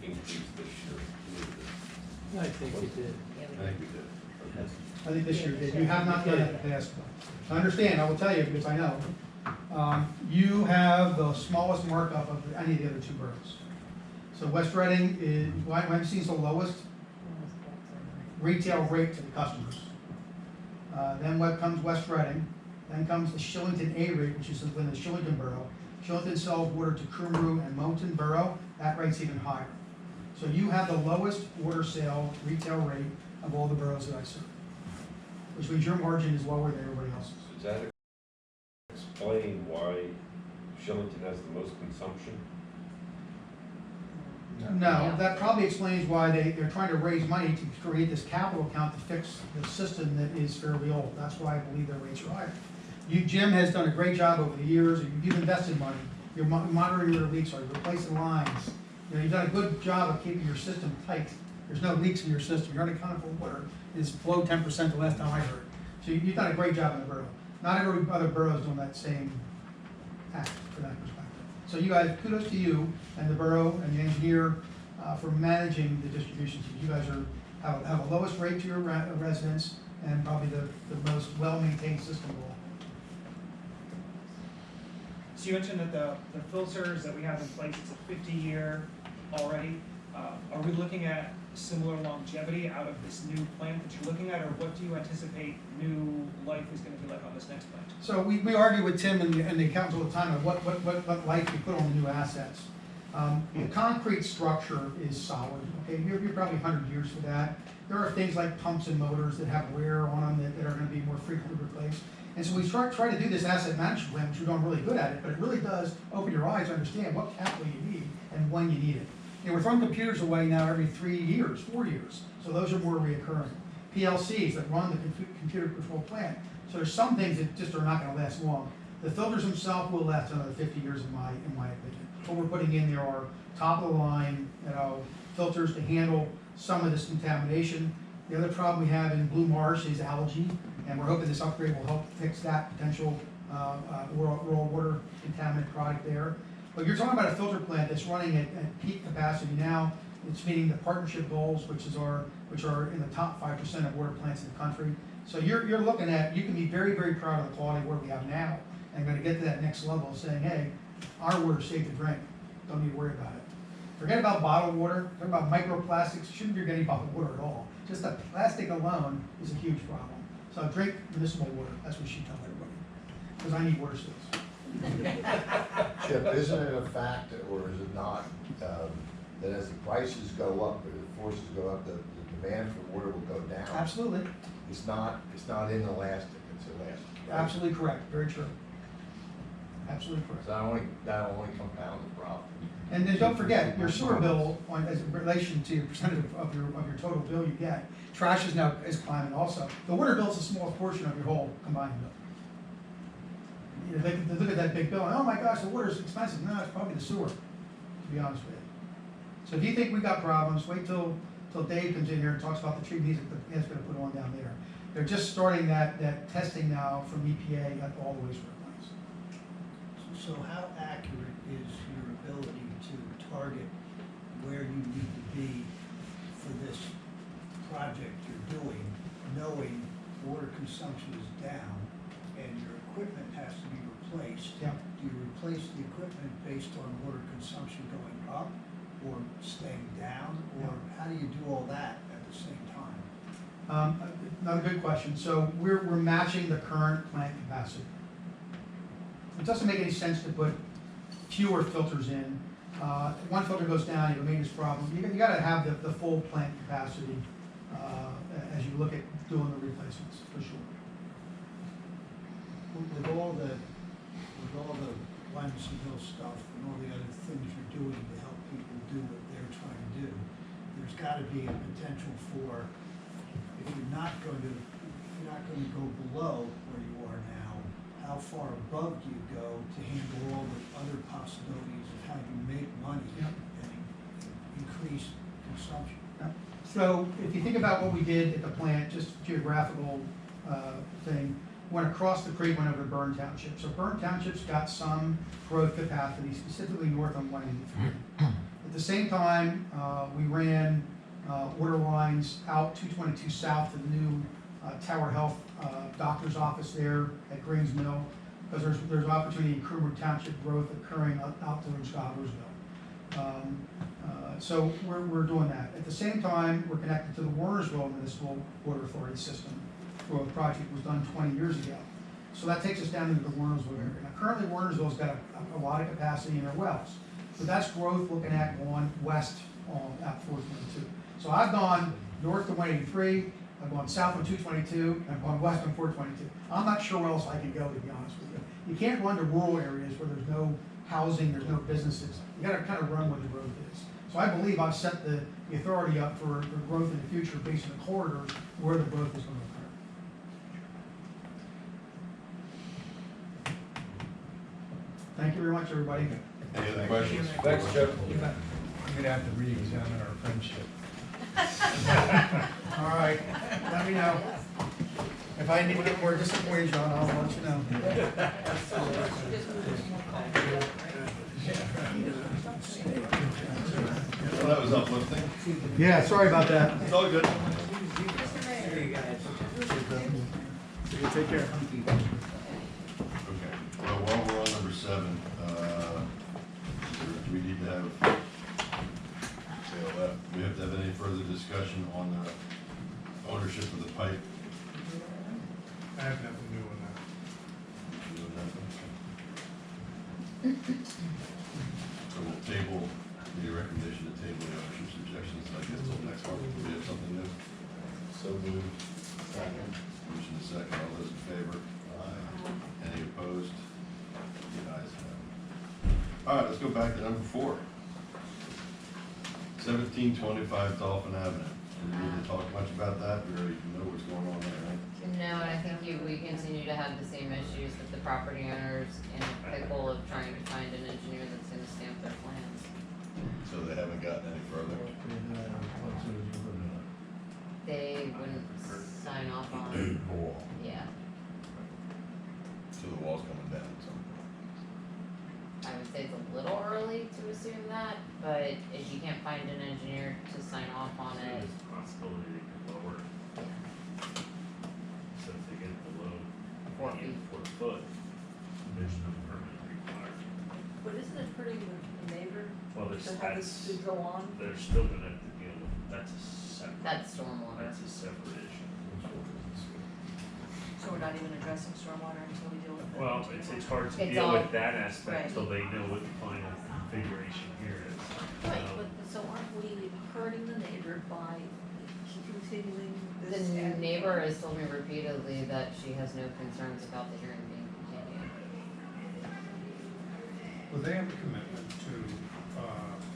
increase this year. I think we did. I think we did. Okay. I think this year, you have not done it in the past. I understand, I will tell you, because I know. You have the smallest markup of any of the other two boroughs. So West Reading is, Wyomissing is the lowest retail rate to the customers. Then what comes West Reading, then comes the Shillington A rate, which is within the Shillington Borough. Shillington sells water to Cumru and Moulton Borough, that rate's even higher. So you have the lowest water sale retail rate of all the boroughs that I serve, which means your margin is lower than everybody else's. Does that explain why Shillington has the most consumption? No, that probably explains why they're trying to raise money to create this capital account to fix the system that is fairly old. That's why I believe their rates are higher. Jim has done a great job over the years. You've invested money. You're monitoring where the leaks are, you're replacing lines. You've done a good job of keeping your system tight. There's no leaks in your system. You're unaccounted for water. It's below 10% the last time I heard. So you've done a great job in the borough. Not every other borough is doing that same act from that perspective. So you guys, kudos to you and the borough and the engineer for managing the distribution system. You guys have a lowest rate to your residents and probably the most well-maintained system of all. So you mentioned that the filters that we have in place, it's a 50-year already. Are we looking at similar longevity out of this new plant that you're looking at, or what do you anticipate new life is going to be like on this next plant? So we argue with Tim and the accountants all the time of what life you put on the new assets. The concrete structure is solid, okay, you're probably 100 years for that. There are things like pumps and motors that have wear on them that are gonna be more frequently replaced. And so we try to do this asset management plan, which we're doing really good at it, but it really does open your eyes to understand what capital you need and when you need it. We're throwing computers away now every 3 years, 4 years, so those are more reoccurring. PLCs that run the computer control plant. So there's some things that just are not gonna last long. The filters themselves will last another 50 years in my opinion. What we're putting in there are top of the line, filters to handle some of this contamination. The other problem we have in Blue Marsh is algae, and we're hoping this upgrade will help fix that potential raw water contaminant product there. But you're talking about a filter plant that's running at peak capacity now. It's meeting the partnership goals, which are in the top 5% of water plants in the country. So you're looking at, you can be very, very proud of the quality of water we have now, and going to get to that next level of saying, hey, our water's safe to drink. Don't need to worry about it. Forget about bottled water. Forget about microplastics. Shouldn't be getting bottled water at all. Just the plastic alone is a huge problem. So drink municipal water. That's what she tells everybody. Because I need water skills. Chip, isn't it a fact, or is it not, that as the prices go up, or the forces go up, the demand for water will go down? Absolutely. It's not inelastic, it's elastic. Right? Absolutely correct. Very true. Absolutely correct. So that only compounds the problem. And then don't forget, your sewer bill, as in relation to your percentage of your total bill you get, trash is climbing also. The water bill is a small portion of your whole combined bill. They look at that big bill and, oh my gosh, the water's expensive. No, it's probably the sewer, to be honest with you. So if you think we got problems, wait till Dave comes in here and talks about the treatment he's going to put on down there. They're just starting that testing now from EPA at all the wastewater plants. So how accurate is your ability to target where you need to be for this project you're doing, knowing water consumption is down and your equipment has to be replaced? Yeah. Do you replace the equipment based on water consumption going up or staying down, or how do you do all that at the same time? Another good question. So we're matching the current plant capacity. It doesn't make any sense to put fewer filters in. One filter goes down, you have a maintenance problem. You got to have the full plant capacity as you look at doing the replacements, for sure. With all the Wyomissing Hill stuff and all the other things you're doing to help people do what they're trying to do, there's got to be a potential for, if you're not going to go below where you are now, how far above do you go to handle all the other possibilities of how you make money and increase consumption? So if you think about what we did at the plant, just geographical thing, went across the creek, went over to Byrne Township. So Byrne Township's got some growth capacity, specifically north on 183. At the same time, we ran water lines out 222 south to the new Tower Health doctor's office there at Greens Mill, because there's opportunity in Creamer Township growth occurring out towards Scottsville. So we're doing that. At the same time, we're connected to the Warnersville Municipal Water Authority system. Where the project was done 20 years ago. So that takes us down into the Warnersville area. Now currently Warnersville's got a lot of capacity in their wells. So that's growth looking at going west on at 422. So I've gone north to 183, I've gone south on 222, and I've gone west on 422. I'm not sure where else I can go, to be honest with you. You can't run to rural areas where there's no housing, there's no businesses. You gotta kind of run where the growth is. So I believe I've set the authority up for growth in the future based on the corridors where the growth is going to occur. Thank you very much, everybody. Any other questions? Thanks, Jeff. I'm gonna have to re-examine our friendship. All right, let me know. If I need to get more disappointed, John, I'll let you know. Well, that was uplifting. Yeah, sorry about that. It's all good. Take care. Okay, well, while we're on number 7, do we need to have, we have to have any further discussion on the ownership of the pipe? I have nothing new on that. So we'll table, the recommendation to table the ownership suggestions, I guess, till next month. Do we have something new? So moved. Motion to second, all those in favor? Aye. Any opposed? The ayes have it. All right, let's go back to number 4. 1725 Dauphin Avenue. Do we need to talk much about that? We already know what's going on there, right? No, and I think we continue to have the same issues with the property owners and the goal of trying to find an engineer that's gonna stamp their plans. So they haven't gotten any further? They wouldn't sign off on, Wall. yeah, So the wall's coming down at some point. I would say it's a little early to assume that, but if you can't find an engineer to sign off on it, There's a possibility they could lower it, so if they get below 4 feet. 4 foot, there's no permit required. But isn't it pretty the neighbor Well, to have this to go on? they're still gonna have to deal with, that's a separate. That's stormwater. That's a separate issue. So we're not even addressing stormwater until we deal with it? Well, it's hard to It's deal all- with that aspect Right. till they know what the final configuration here is. Right, but so aren't we hurting the neighbor by continuing this? The neighbor has told me repeatedly that she has no concerns about the hearing being continued. Well, they have a commitment to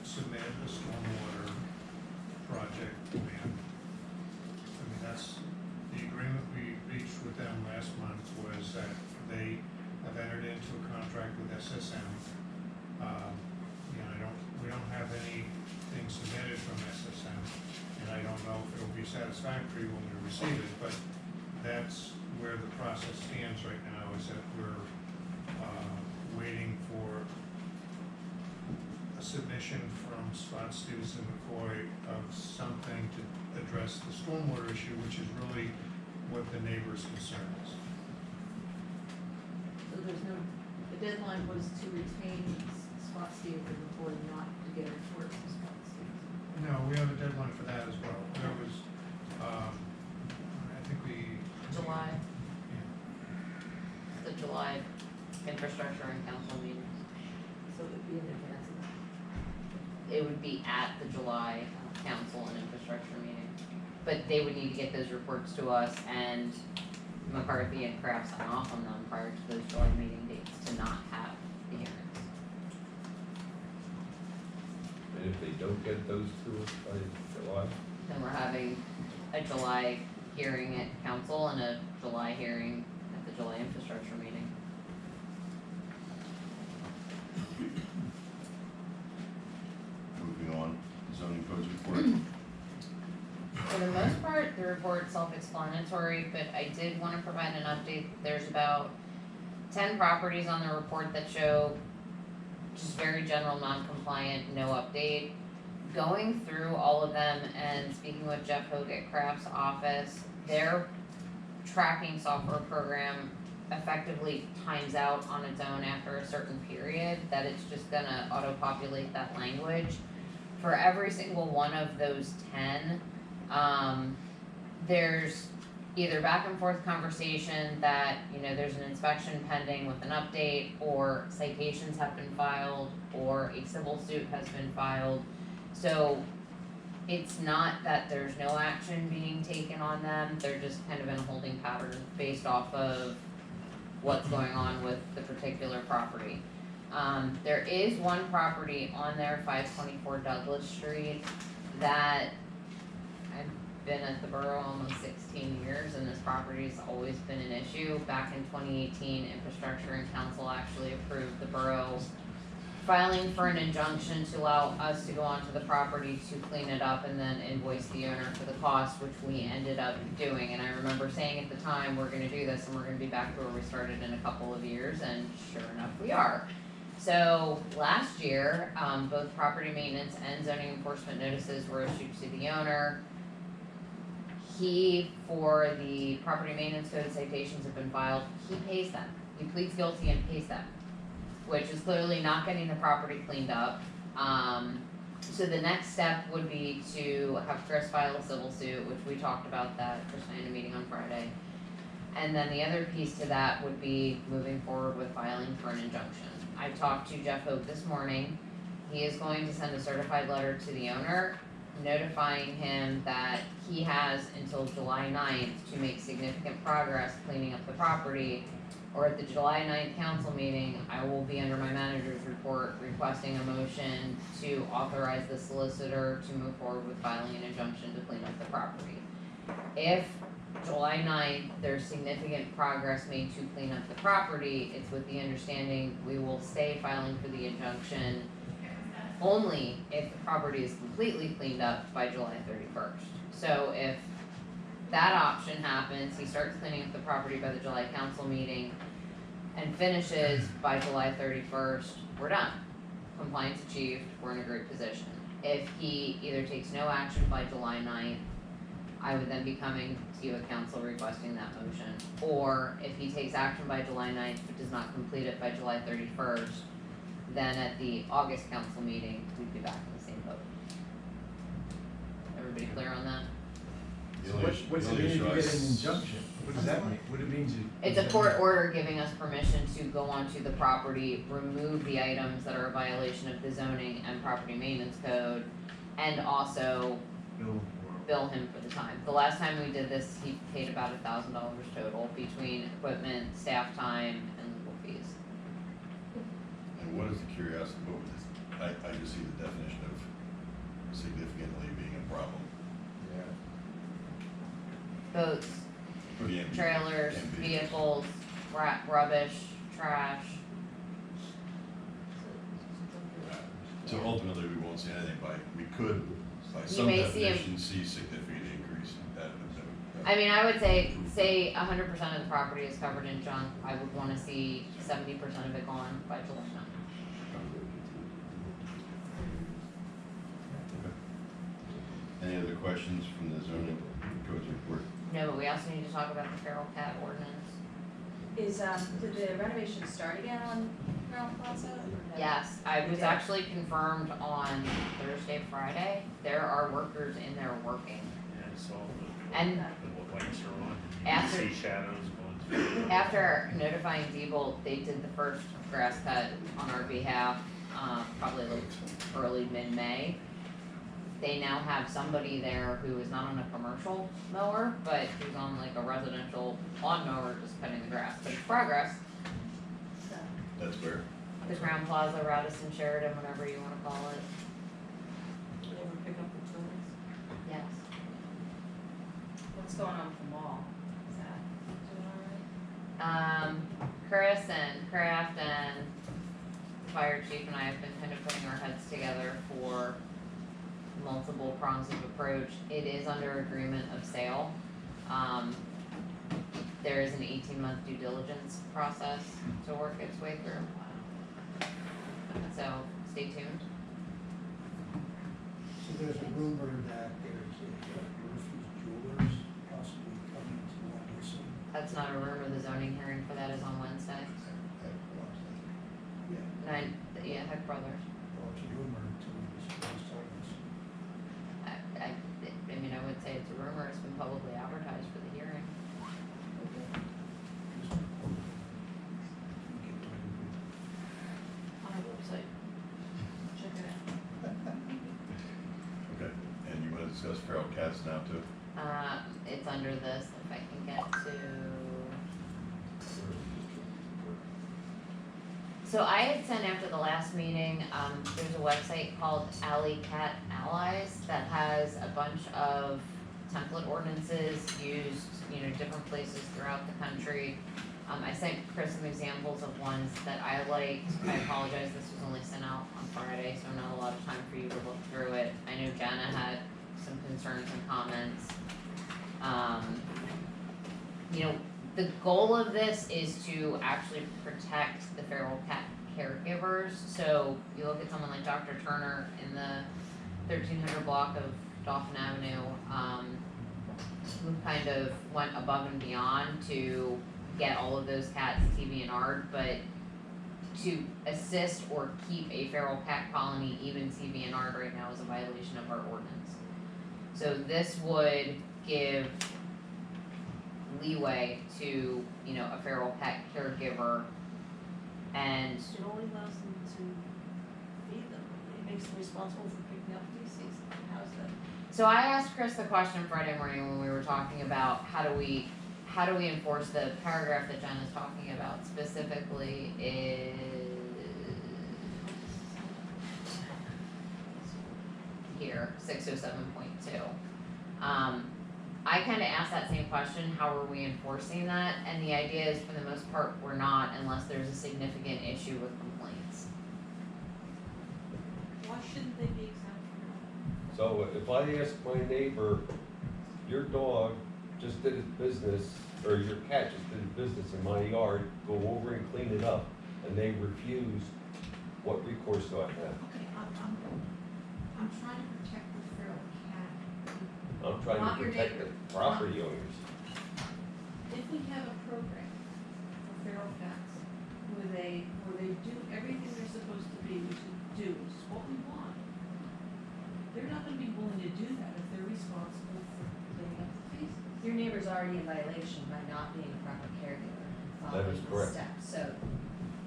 submit a stormwater project plan. I mean, that's, the agreement we reached with them last month was that they have entered into a contract with SSM. We don't have anything submitted from SSM, and I don't know if it will be satisfactory when we receive it, but that's where the process stands right now, is that we're waiting for a submission from Scott Stevens and McCoy of something to address the stormwater issue, which is really what the neighbor's concern is. So there's no, the deadline was to retain Scott Stevens before, not to get a report from Scott Stevens. No, we have a deadline for that as well. There was, I think we. July, Yeah. the July infrastructure and council meeting. So it would be in advance of that. It would be at the July council and infrastructure meeting. But they would need to get those reports to us, and McCarthy and Kraft sign off on them prior to those July meeting dates to not have the hearings. And if they don't get those to us by July, Then we're having a July hearing at council and a July hearing at the July infrastructure meeting. Moving on, zoning codes report. For the most part, the report, self-explanatory, but I did wanna provide an update. There's about 10 properties on the report that show just very general non-compliant, no update. Going through all of them and speaking with Jeff Hogue at Kraft's office, their tracking software program effectively times out on its own after a certain period, that it's just gonna auto-populate that language. For every single one of those 10, there's either back and forth conversation that, there's an inspection pending with an update, or citations have been filed, or a civil suit has been filed. So it's not that there's no action being taken on them, they're just kind of in a holding pattern based off of what's going on with the particular property. There is one property on there, 524 Douglas Street, that I've been at the borough almost 16 years, and this property's always been an issue. Back in 2018, Infrastructure and Council actually approved the borough filing for an injunction to allow us to go onto the property to clean it up and then invoice the owner for the cost, which we ended up doing. And I remember saying at the time, we're gonna do this and we're gonna be back to where we started in a couple of years, and sure enough, we are. So last year, both property maintenance and zoning enforcement notices were issued to the owner. He, for the property maintenance code citations have been filed, he pays them. He pleads guilty and pays them, which is clearly not getting the property cleaned up. So the next step would be to have Chris file a civil suit, which we talked about that at Chris and a meeting on Friday. And then the other piece to that would be moving forward with filing for an injunction. I talked to Jeff Hogue this morning. He is going to send a certified letter to the owner, notifying him that he has until July 9th to make significant progress cleaning up the property, or at the July 9th council meeting, I will be under my manager's report requesting a motion to authorize the solicitor to move forward with filing an injunction to clean up the property. If July 9th, there's significant progress made to clean up the property, it's with the understanding we will stay filing for the injunction only if the property is completely cleaned up by July 31st. So if that option happens, he starts cleaning up the property by the July council meeting and finishes by July 31st, we're done. Compliance achieved, we're in a great position. If he either takes no action by July 9th, I would then be coming to you at council requesting that motion. Or if he takes action by July 9th but does not complete it by July 31st, then at the August council meeting, we'd be back in the same boat. Everybody clear on that? The only- What's the it only mean if issue you I get s- an injunction? What does that mean? What it means you? It's a court order giving us permission to go onto the property, remove the items that are a violation of the zoning and property maintenance code, and also bill him for the time. The last time we did this, he paid about $1,000 total between equipment, staff time, and legal fees. And what is the curiosity, what was this? I just see the definition of significantly being a problem. Boats, For the MV trailers, MV. vehicles, rubbish, trash. So ultimately, we won't see anything we could, by some may see a- definition, see significant increase in that. I mean, I would say 100% of the property is covered in junk. I would wanna see 70% of it gone by July 9th. Any other questions from the zoning codes report? No, but we also need to talk about the feral cat ordinance. Did the renovation start again on Ground Plaza? or no? Yes, I was Okay. actually confirmed on Thursday, Friday. There are workers in there working. Yeah, I saw And the lights are on. You after- can see shadows going through. After notifying Diebold, they did the first grass cut on our behalf, probably like early mid-May. They now have somebody there who is not on a commercial mower, but who's on like a residential lawn mower just cutting the grass, but it's progress. So, That's where? the Crown Plaza, Radisson, Sheridan, whatever you wanna call it. Did you ever pick up the tools? Yes. What's going on with the mall? Is that doing alright? Chris and Kraft and fire chief and I have been kind of putting our heads together for multiple prongs of approach. It is under agreement of sale. There is an 18-month due diligence process to work its way through. So stay tuned. So there's a rumor that there's a Murphy's Jewelers possibly coming to Wyomissing. That's not a rumor, the zoning hearing for that is on Wednesday. Yeah, Heck Brothers. well, it's a rumor until this was told us. I mean, I would say it's a rumor, it's been publicly advertised for the hearing. On our website. Check it out. Okay, and you wanna discuss feral cats now too? It's under this, if I can get to. So I had sent after the last meeting, there's a website called Alley Cat Allies that has a bunch of template ordinances used, different places throughout the country. I sent Chris some examples of ones that I liked. I apologize, this was only sent out on Friday, so not a lot of time for you to look through it. I know Jenna had some concerns and comments. The goal of this is to actually protect the feral cat caregivers. So you look at someone like Dr. Turner in the 1300 block of Dauphin Avenue, who kind of went above and beyond to get all of those cats TVNR'd, but to assist or keep a feral cat colony even TVNR'd right now is a violation of our ordinance. So this would give leeway to, a feral pet caregiver, and It only allows them to feed them. It makes them responsible for picking up feces. How's that? so I asked Chris the question Friday morning when we were talking about how do we enforce the paragraph that Jen is talking about specifically is here, 607.2. I kinda asked that same question, how are we enforcing that? And the idea is, for the most part, we're not unless there's a significant issue with complaints. Why shouldn't they be exempt from So if I ask my neighbor, your dog just did its business, or your cat just did its business in my yard, go over and clean it up, and they refuse, what recourse do I have? that? Okay, I'm trying to protect the feral cat. I'm trying Not to your protect the neighbor. property owners. If we have a program for feral cats where they do everything they're supposed to be, which is what we want, they're not gonna be willing to do that if they're responsible for cleaning up the feces. Your neighbor's already in violation by not being a proper caregiver and That is following the correct. steps, so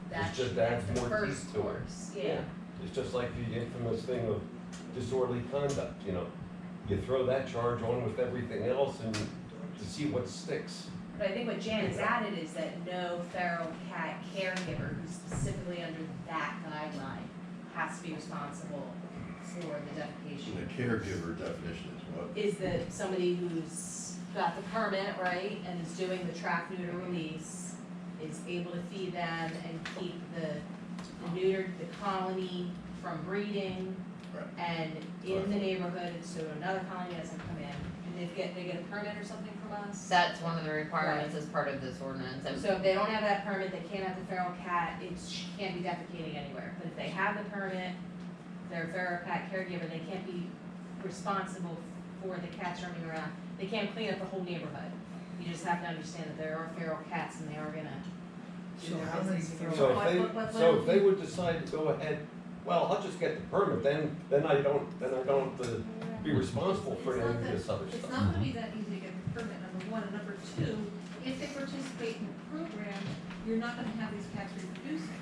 that's, just that's adds the more first teeth to it. course, yeah. It's just like the infamous thing of disorderly conduct, You throw that charge on with everything else and to see what sticks. But I think what Jan has added is that no feral cat caregiver who's specifically under that guideline has to be responsible for the defecation. The caregiver definition is what? Is that somebody who's got the permit, right, and is doing the trap neuter release, is able to feed them and keep the colony from breeding, Right. and in the neighborhood, so another colony doesn't come in, and they get a permit or something from us? That's one of the requirements as part of this ordinance. So if they don't have that permit, they can't have the feral cat, can't be defecating anywhere, but if they have the permit, they're a feral cat caregiver, they can't be responsible for the cats running around, they can't clean up the whole neighborhood. You just have to understand that there are feral cats and they are gonna do So their how many business. feral- So if they would decide to go ahead, well, I'll just get the permit, then I don't have to be responsible for any of this other It's stuff. not gonna be that easy to get the permit, number one, and number two, if they participate in the program, you're not gonna have these cats reproducing.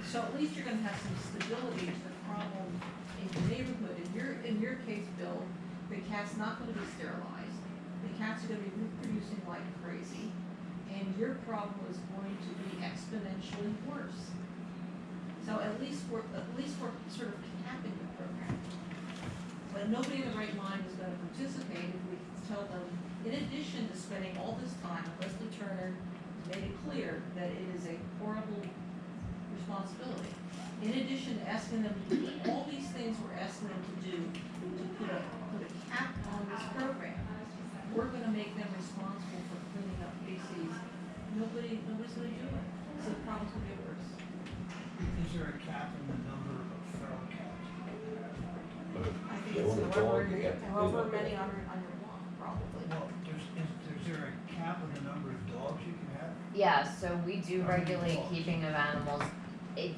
So at least you're gonna have some stability to the problem in your neighborhood. In your case, Bill, the cat's not gonna be sterilized, the cats are gonna be reproducing like crazy, and your problem is going to be exponentially worse. So at least we're sort of capping the program. But nobody in the right mind is gonna participate if we tell them, in addition to spending all this time, Leslie Turner made it clear that it is a horrible responsibility. in addition to asking them to do all these things we're asking them to do, to put a cap on this program, we're gonna make them responsible for cleaning up feces. Nobody's gonna do it, so the problem's gonna get worse. Is there a cap on the number of feral cats? I think You it's own a however, dog, you got to however clean up many after. on your lawn, probably. Well, is there a cap on the number of dogs you can have? Yeah, so we do regulate keeping of animals. It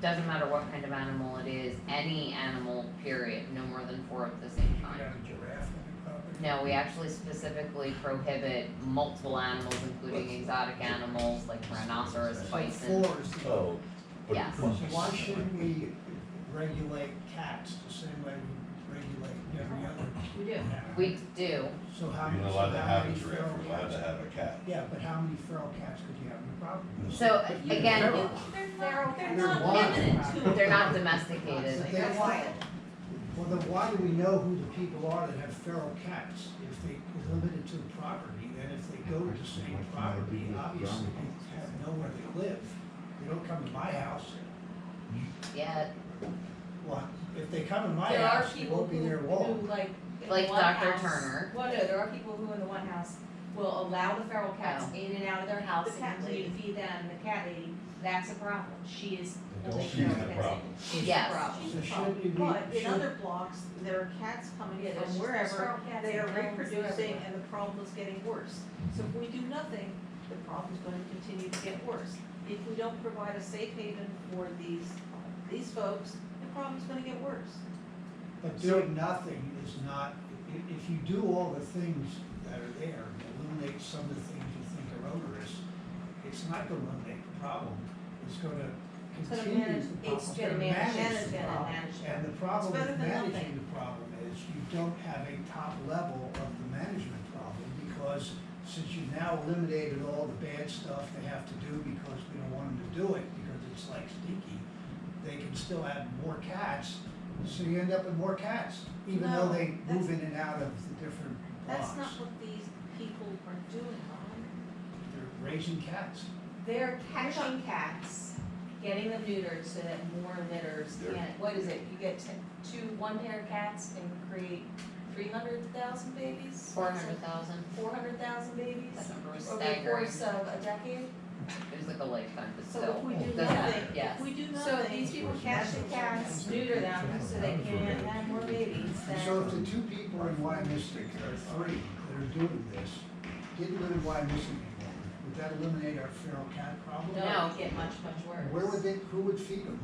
doesn't matter what kind of animal it is, any animal, period, no more than 4 at the same You time. can have a giraffe on your property? No, we actually specifically prohibit multiple animals, including exotic animals like rhinoceros, bison. Four is the. Oh, but Yes. So why shouldn't we regulate cats the same way we regulate every other? We do. animal? We do. So how You're many? not allowed to so how have a many giraffe, feral you're allowed cats? to have a cat. Yeah, but how many feral cats could you have on your property? So again, They're They're not wild. limited to. they're not domesticated. But They're they- wild. Well, then why do we know who the people are that have feral cats? If they are limited to the property, then if they go to the same property, obviously they have know where they live. They don't come to my house. Yeah, Well, if they come to my There are house, they people won't be there long. who like. in Like one Dr. house- Turner. Well, no, there are people who in the one house will allow the feral cats Oh. in and out of their house The and cat continue to lady. feed them, the cat lady, that's a problem. She is holding She's feral the cats problem. in. She's the Yes. problem. She's So the should problem. we be- But in should- other blocks, there are cats coming Yeah, in there's from feral wherever, cats they are and homes reproducing, everywhere. and the problem is getting worse. So if we do nothing, the problem's gonna continue to get worse. If we don't provide a safe haven for these folks, the problem's gonna get worse. But doing nothing is not, if you do all the things that are there, eliminate some of the things you think are onerous, it's not gonna eliminate the problem, it's gonna It's gonna continue manage- the problem. it's gonna manage the it and problem. manage it. And the problem It's better with than managing nothing. the problem is you don't have a top level of the management problem, because since you've now eliminated all the bad stuff they have to do because we don't want them to do it, because it's like stinky, they can still have more cats, so you end up with more cats, even though No, they move that's- in and out of the different blocks. That's not what these people are doing, Ron. They're raising cats. They're catching cats, getting them neutered so that more litters They're- can't, what is it, you get one pair of cats and create 300,000 babies? 400,000. 400,000 babies? That number was Over the staggering. course of a decade? It was like a lifetime, but So still. if we do doesn't matter, nothing, yes. if we do So nothing. these people catch the cats, neuter them, so they can have more babies, And so if then the two people in Wyomissing, or 3, that are doing this, didn't live in Wyomissing anymore, would that eliminate our feral cat problem? no, it would get much, much worse. Where would they, who would feed them?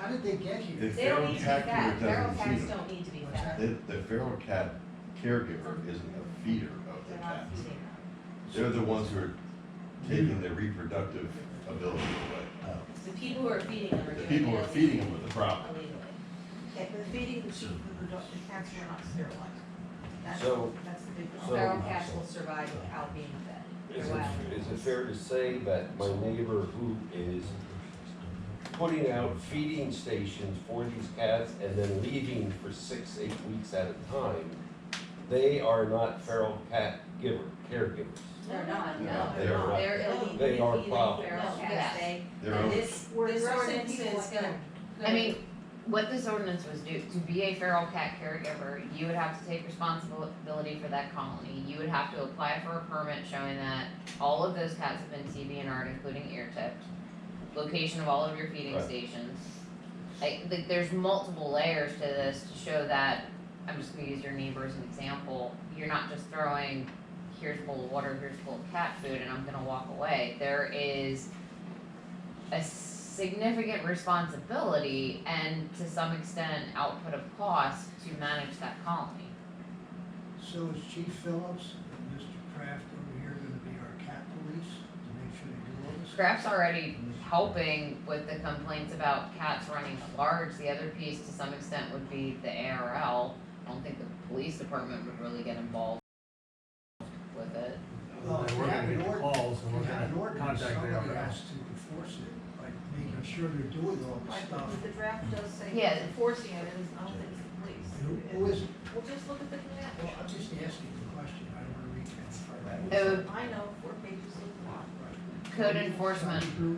How did they get here? The They don't feral need to be cat fed, keeper feral doesn't cats feed them. don't need to be What's fed, The feral cat caregiver isn't a feeder of the they're not cats. feeding them. They're the ones who are taking their reproductive ability away. The people who are feeding them are The doing it people who are illegally. feeding them are the problem. Illegally. Okay, but feeding the sheep and the cats were not sterilized. That's, So- that's the big so- problem. Feral cats will survive without being fed. Is They're wild it animals. fair to say that my neighbor who is putting out feeding stations for these cats and then leaving for 6-8 weeks at a time, they are not feral cat caregivers? They're not, No, no, they're not. they're illegally They are feeding problem. feral No, cats, yes. they, They're and over. this We're ordinance addressing people is like gonna. I mean, what this ordinance was to be a feral cat caregiver, you would have to take responsibility for that colony. You would have to apply for a permit showing that all of those cats have been TBNR'd, including ear tipped. Location of all of your feeding Right. stations. There's multiple layers to this to show that, I'm just gonna use your neighbor as an example, you're not just throwing, here's a bowl of water, here's a bowl of cat food, and I'm gonna walk away. There is a significant responsibility and to some extent output of cost to manage that colony. So is Chief Phillips and Mr. Kraft over here gonna be our cat police to make sure they do all this? Kraft's already helping with the complaints about cats running at large. The other piece to some extent would be the ARL. I don't think the police department would really get involved with it. Well, if We're you gonna have an get the ordinance, calls and if we're you have an gonna ordinance, contact the somebody ARL. has to enforce it, by making sure they're doing all this Right, stuff. but the draft does say Yeah. enforcing it, and I don't think it's the police. Who is it? Well, just look at the draft. Well, I'm just asking the question, I don't wanna read it. It would- I know, 4 pages of law. Code enforcement. Who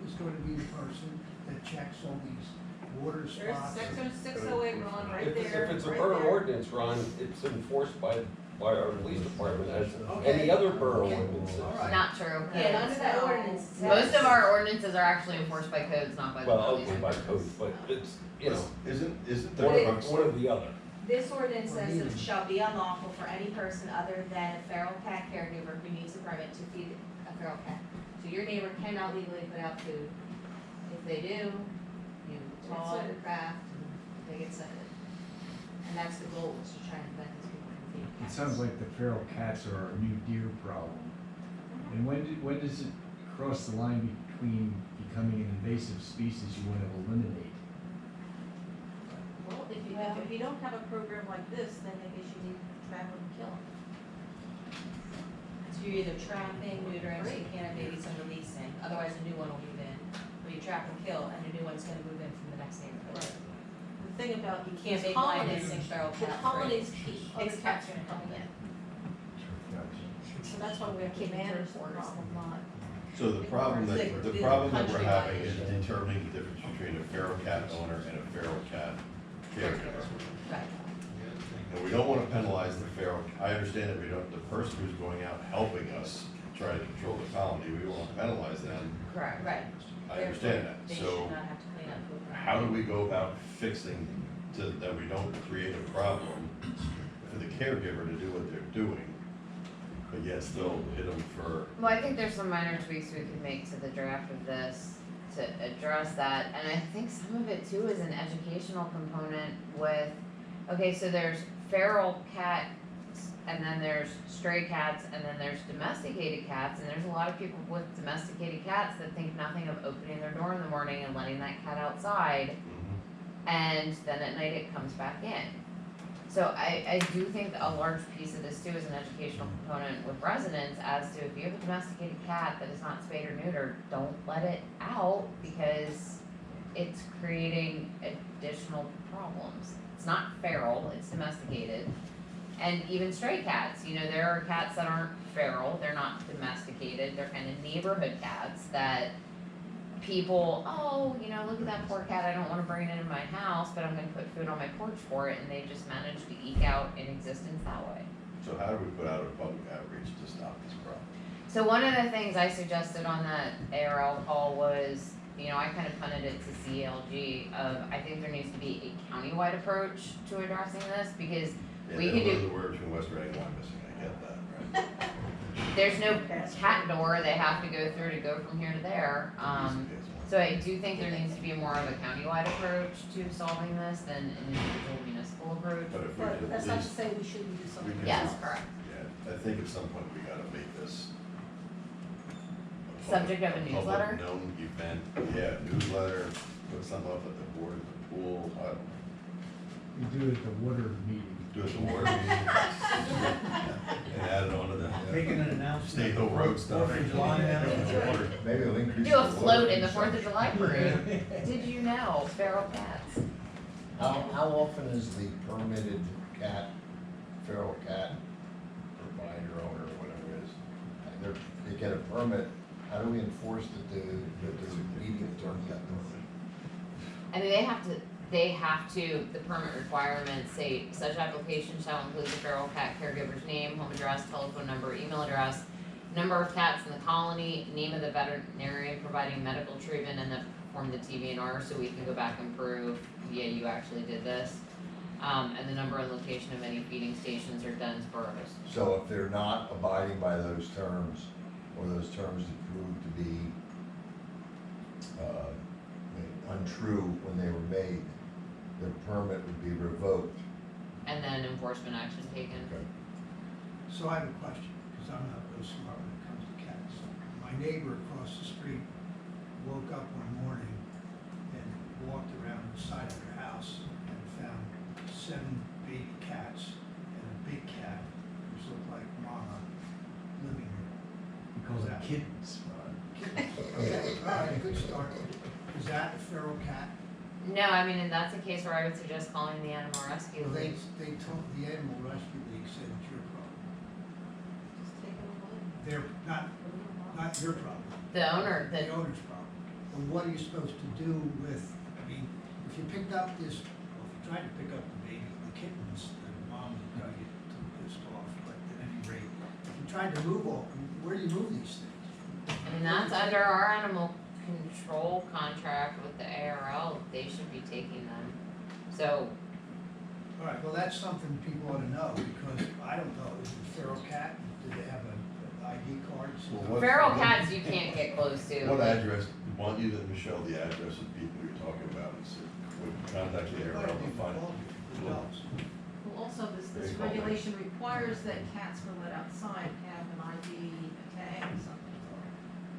is going to be the person that checks all these water There's spots? section 608, Ron, right If there. it's a right borough there. ordinance, Ron, it's enforced by our police department as any other borough ordinances. All right. Not true. Yeah, under that ordinance. it says- Most of our ordinances are actually enforced by codes, not by the Well, police. okay, by code, but it's, you know, Isn't the But crux, one or the other. This ordinance says it shall be unlawful for any person other than a feral cat caregiver who needs a permit to feed a feral cat. So your neighbor cannot legally put out food. If they do, you call That's the it. craft, they get cited. And that's the goal, is to try and prevent these people from feeding It cats. sounds like the feral cats are our new deer problem. And when does it cross the line between becoming an invasive species you want to eliminate? Well, if you don't have a program like this, then I guess you need to trap them and kill them. So you're either trapping, neutering, so you can't have babies and releasing, otherwise a new one will move in. Or you trap and kill, and a new one's gonna move in from the next neighborhood. The thing about You can't these make mine colonies, missing feral the cat colonies free. keep other cats from coming in. So that's why we have to manage the problem. so the problem that we're having is determining the difference between a feral cat owner and a feral cat caregiver. Right. And we don't wanna penalize the feral, I understand that we don't, the person who's going out helping us try to control the colony, we don't wanna penalize them. Correct. Right. I understand that, They so should not have to clean up poop. how do we go about fixing to, that we don't create a problem for the caregiver to do what they're doing, but yet still hit them for, Well, I think there's some minor tweaks we could make to the draft of this to address that, and I think some of it too is an educational component with, okay, so there's feral cats, and then there's stray cats, and then there's domesticated cats, and there's a lot of people with domesticated cats that think nothing of opening their door in the morning and letting that cat outside, and then at night it comes back in. So I do think a large piece of this too is an educational component with residents as to if you have a domesticated cat that is not spayed or neutered, don't let it out because it's creating additional problems. It's not feral, it's domesticated. And even stray cats, you know, there are cats that aren't feral, they're not domesticated, they're kind of neighborhood cats that people, oh, you know, look at that poor cat, I don't wanna bring it in my house, but I'm gonna put food on my porch for it, and they just manage to eke out an existence that way. so how do we put out a public outreach to stop this problem? So one of the things I suggested on that ARL call was, you know, I kind of punted it to CLG of, I think there needs to be a countywide approach to addressing this, because Yeah, we they could don't know do, the word between West Reading and Wyomissing, I get that, right? there's no cat door they have to go through to go from here to there. So I do think there needs to be more of a countywide approach to solving this than an individual municipal approach. But if we But could at that's not to least, say we shouldn't do something. could- Yes, correct. yeah, I think at some point we gotta make this a Subject of a public newsletter? known event, yeah, newsletter, put something up at the board, the pool, We do it at the water meeting. do it the water meeting. And add it on to the Making an announcement. State Hill Road stuff. Fourth of July announcement. Maybe it'll increase. Do a the float water in the consumption. 4th of July parade. Did you know, feral cats? How often is the permitted cat, feral cat provider, owner, whatever it is, they get a permit, how do we enforce that they're meeting the terms of that permit? I mean, they have to, the permit requirements say such application shall include the feral cat caregiver's name, home address, telephone number, email address, number of cats in the colony, name of the veterinarian providing medical treatment, and then perform the TVNR so we can go back and prove, yeah, you actually did this. And the number and location of any feeding stations or dens, boroughs. So if they're not abiding by those terms, or those terms that prove to be untrue when they were made, the permit would be revoked. And then enforcement action taken. So I have a question, because I'm not real smart when it comes to cats. My neighbor across the street woke up one morning and walked around the side of their house and found 7 baby cats and a big cat, which looked like mama, living there. We call them kittens. Okay, all right, good start. Is that a feral cat? No, I mean, and that's a case where I would suggest calling the animal rescue They, league. they told, the Animal Rescue League said it's your problem. Just take them away. They're not, Not your problem, The owner, the owner's problem. And what are you supposed to do with, I mean, if you picked up this, well, if you tried to pick up the baby, the kittens, then mom would probably get too pissed off, but at any rate, if you tried to move all, where do you move these things? and that's under our animal control contract with the ARL, they should be taking them. So, All right, well, that's something people ought to know, because I don't know, is it feral cat, do they have an ID card? Well, what- feral cats you can't get close to. What address, want you to, Michelle, the address of people you're talking about, and so, would contact the ARL to find. Who knows? Well, also, this There you go. regulation requires that cats are let outside have an ID, a tag, or something.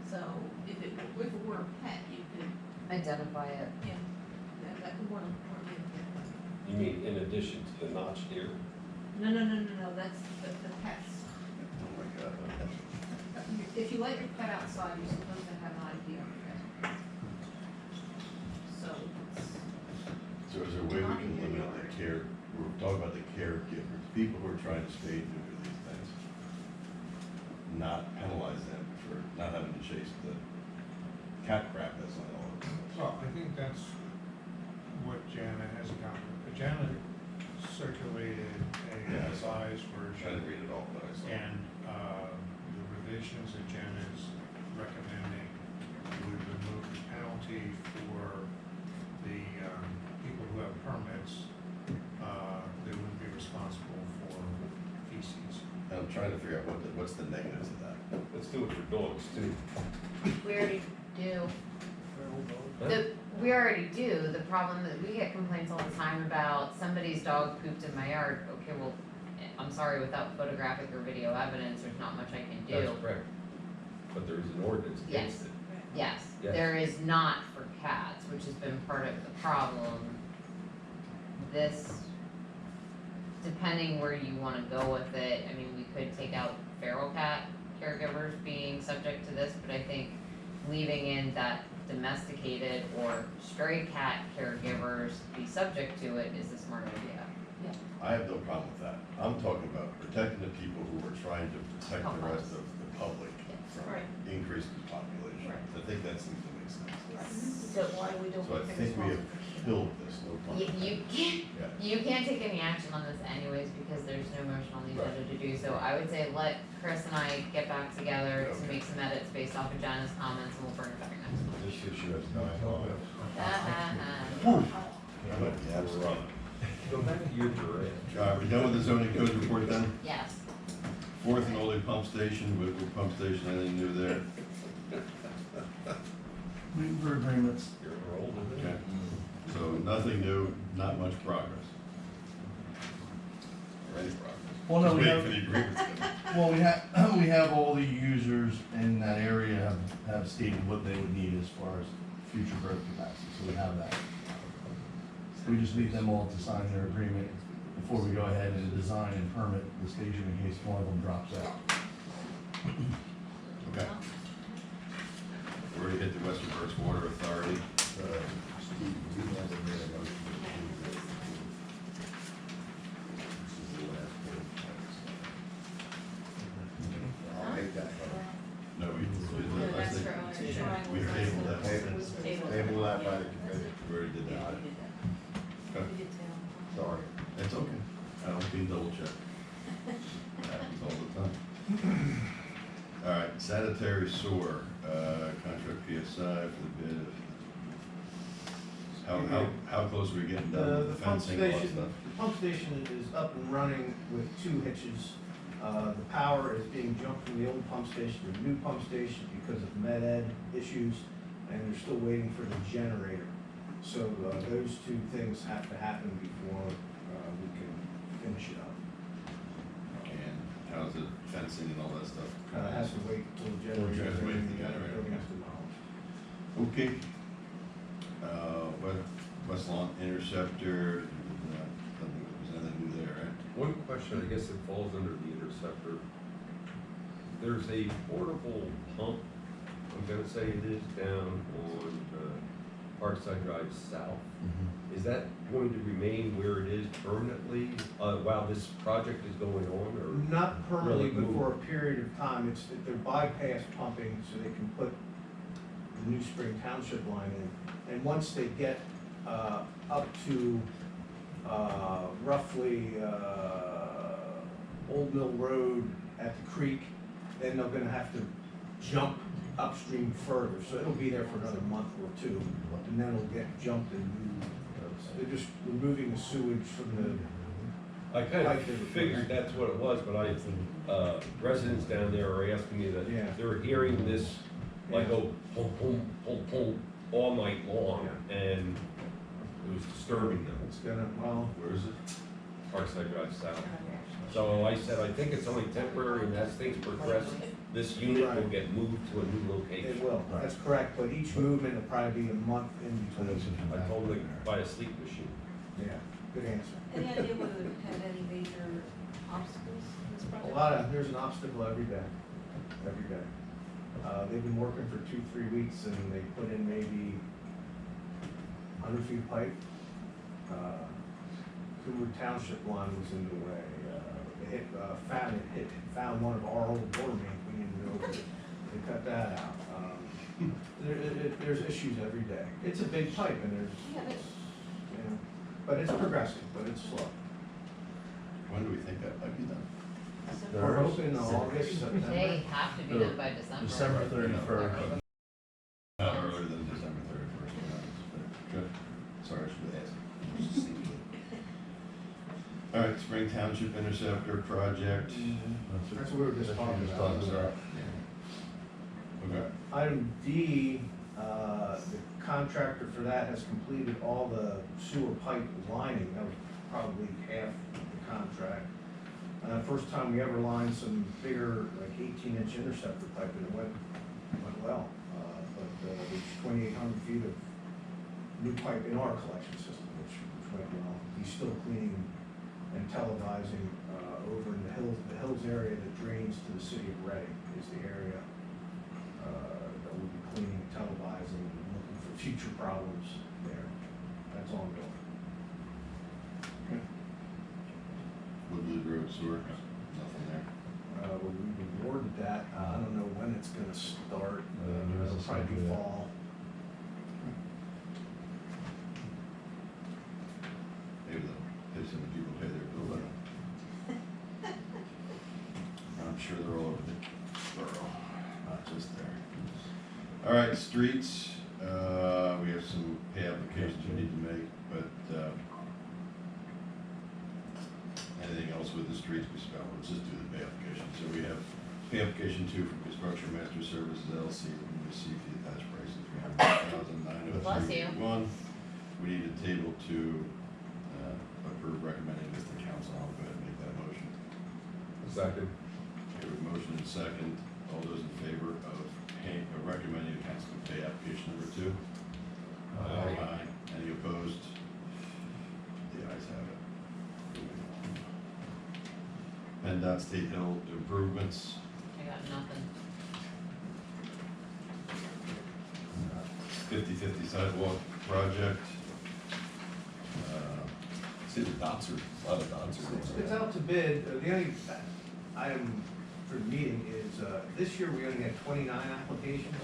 So if it were a pet, you could, Identify it. yeah, that would more than get. You mean in addition to the notch here? No, that's the pets. Oh my God. If you let your pet outside, you're supposed to have an ID on your pet. So it's. So is there a way we can limit the care, we're talking about the caregivers, people who are trying to spay and neuter these things, not penalize them for not having to chase the cat crap that's on all of them. Well, I think that's what Janet has accomplished. Janet circulated Yeah, a revised I version, didn't read it all, but I saw. and the revisions that Janet's recommending would remove the penalty for the people who have permits. They wouldn't be responsible for feces. I'm trying to figure out what's the negatives of that. Let's do it for dogs too. We already do. Huh? We already do. The problem that we get complaints all the time about somebody's dog pooped in my yard. Okay, well, I'm sorry, without photographic or video evidence, there's not much I can do. That's correct. But there is an ordinance against it. Yes, Yes. there is not for cats, which has been part of the problem. This, depending where you wanna go with it, I mean, we could take out feral cat caregivers being subject to this, but I think leaving in that domesticated or stray cat caregivers be subject to it is the smart idea. I have no problem with that. I'm talking about protecting the people who are trying to protect the rest of the public from Right. increasing population. Right. I think that seems to make sense. So why we don't So I make think we have responsible. killed this, no problem. You can't take any action on this anyways because there's no motion on the agenda to do so. I would say let Chris and I get back together to make some edits based off of Jana's comments and we'll bring it back next month. This issue has 9 lives. But, yeah, absolutely. Go back to your giraffe. All right, we done with the zoning code report then? Yes. Fourth and Oley pump station, with pump station, anything new there? Waiting for agreements. You're old, isn't Okay, it? so nothing new, not much progress. Or any progress. Well, no, Just we waiting have- for the agreements to come. Well, we have all the users in that area have stated what they would need as far as future growth capacity, so we have that. We just need them all to sign their agreement before we go ahead and design and permit the station in case one of them drops out. Okay. We're gonna get the Western Berks Water Authority. Steve, we never made a motion to approve this. This is the last one. I'll make that motion. No, we did That's that for last ownership. thing. We tabled that. Table that by the committee. We already did that. Okay. Sorry. It's okay. I don't mean double check. Happens all the time. All right, sanitary sewer, contract PSI for the bid. How close are we getting done with the pump fencing and all that station, stuff? the pump station is up and running with 2 hitches. The power is being jumped from the old pump station to the new pump station because of med ed issues, and they're still waiting for the generator. So those 2 things have to happen before we can finish it up. And how's the fencing and all that stuff? Has to wait till the Oh, you generator. have to wait for the generator, okay. Everything's demolished. Okay. West Lawn Interceptor, was anything new there, right? One question, I guess it falls under the interceptor. There's a portable pump, I'm gonna say it is down on Parkside Drive South. Is that going to remain where it is permanently, while this project is going on, or? Not permanently, Really but for a move? period of time, they're bypass pumping, so they can put the New Spring Township line in. And once they get, up to, roughly, Old Mill Road at the creek, then they're gonna have to jump upstream further, so it'll be there for another month or two, and then it'll get jumped and moved. They're just removing the sewage from I kind Like of they were figured that's what it was, but residents down there are asking me that Yeah. they were hearing this, like, Yeah. go, boom, boom, boom, boom, all night long, and it was disturbing them. It's gonna, well, Where is it? Parkside Drive South. So I said, I think it's only temporary, and as things progress, this unit will get moved to a new it location. will, that's correct, but each movement will probably be a month in between. I told them to buy a sleep machine. Yeah, good answer. Any idea whether they've had any major obstacles in this project? There's an obstacle every day. They've been working for 2-3 weeks and they put in maybe 100 feet of pipe. Wynnewood Township line was in the way. They found one of our old water mains we needed to go over. They cut that out. There's issues every day. It's a big pipe and there's, you know, but it's progressive, but it's slow. When do we think that might be done? We're hoping August, September. They have to be done by December. December 31st. Not earlier than December 31st. Good. Sorry, I should have asked. All right, Spring Township Interceptor Project. That's what we were just talking about. Okay. Item D, the contractor for that has completed all the sewer pipe lining. That was probably half the contract. First time we ever lined some bigger, like 18-inch interceptor pipe, and it went well. But there's 2,800 feet of new pipe in our collection system, which went well. He's still cleaning and televising over in the hills area that drains to the city of Reading is the area that we'll be cleaning, televising, and looking for future problems there. That's ongoing. Woodland Road Sewer, nothing there. We've awarded that. I don't know when it's gonna start. It'll probably be fall. Maybe they'll pay some of the people pay their bill better. I'm sure they're all over the borough, not just there. All right, streets, we have some pay applications we need to make, but, anything else with the streets, let's just do the pay application. So we have pay application 2 from Construction Master Services LLC, we received the attached price of Bless you. $300,903.81. We need a table to, approve recommending this to council. I'll go ahead and make that motion. Second. Okay, with motion and second, all those in favor of recommending the council to pay application number 2? Aye. Any opposed? The ayes have it. PennDOT State Hill improvements. I got nothing. 50/50 sidewalk project. See the dots are, a lot of dots are. It's out to bid. The only item for the meeting is, this year we only had 29 applications.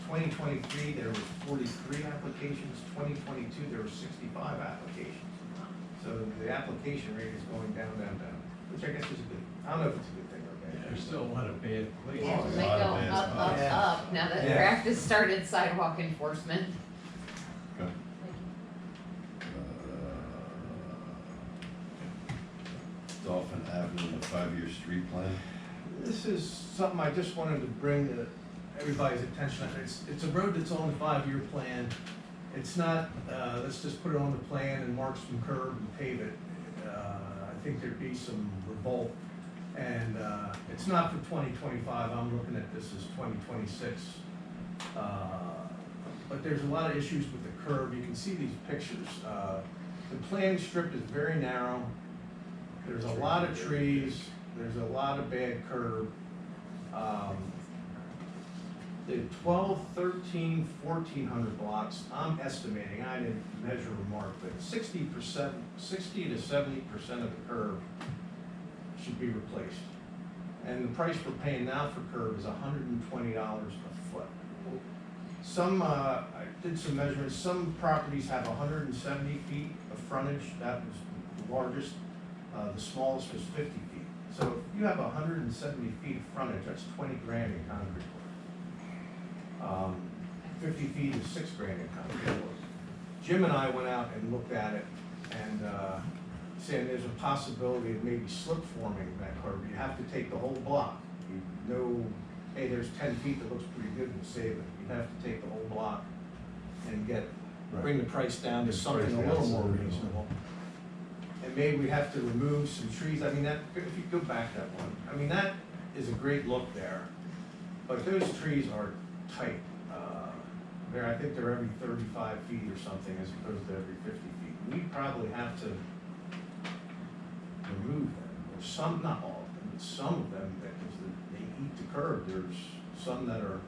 2023, there was 43 applications. 2022, there were 65 applications. So the application rate is going down, which I guess is a good, I don't know if it's a good thing or bad. There's still a lot of bad places. Yeah, a they lot go of bad up, spots. up, now that Yeah. Kraft has started sidewalk enforcement. Okay. Dauphin Avenue, 5-year street plan. This is something I just wanted to bring to everybody's attention. It's a road that's on the 5-year plan. It's not, let's just put it on the plan and mark some curb and pave it. I think there'd be some revolt. And it's not for 2025, I'm looking at this as 2026. But there's a lot of issues with the curb. You can see these pictures. The planning strip is very narrow. There's a lot of trees. There's a lot of bad curb. The 12, 13, 1400 blocks, I'm estimating, I didn't measure or mark, but 60% to 70% of the curb should be replaced. And the price we're paying now for curb is $120 a foot. Some, I did some measurements, some properties have 170 feet of frontage, that was the largest. The smallest was 50 feet. So if you have 170 feet of frontage, that's 20 grand in concrete work. 50 feet is 6 grand in concrete work. Jim and I went out and looked at it and saying there's a possibility of maybe slip forming that curb. You have to take the whole block. You know, hey, there's 10 feet that looks pretty good, we'll save it. You have to take the whole block and bring the price down to something a little more reasonable. And maybe we have to remove some trees. I mean, that, if you go back that one, I mean, that is a great look there. But those trees are tight. I think they're every 35 feet or something as opposed to every 50 feet. We probably have to remove them, or some, not all of them, but some of them, because they eat the curb. There's some that are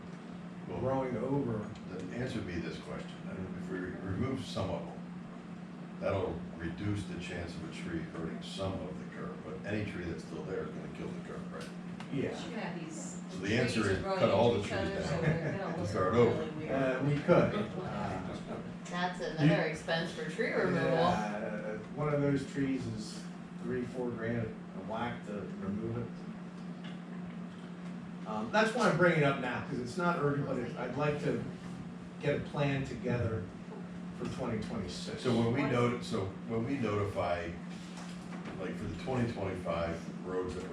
growing over. The answer would be this question, if we remove some of them, that'll reduce the chance of a tree hurting some of the curb, but any tree that's still there is gonna kill the curb, right? Yeah. You can have these. So the answer trees is growing cut all the into each trees other, so down they're gonna and look start really over. weird. We could. That's another expense for tree removal. One of those trees is 3-4 grand a whack to remove it. That's why I'm bringing it up now, because it's not urgent, but I'd like to get a plan together for 2026. So when we notify, like for the 2025 roads that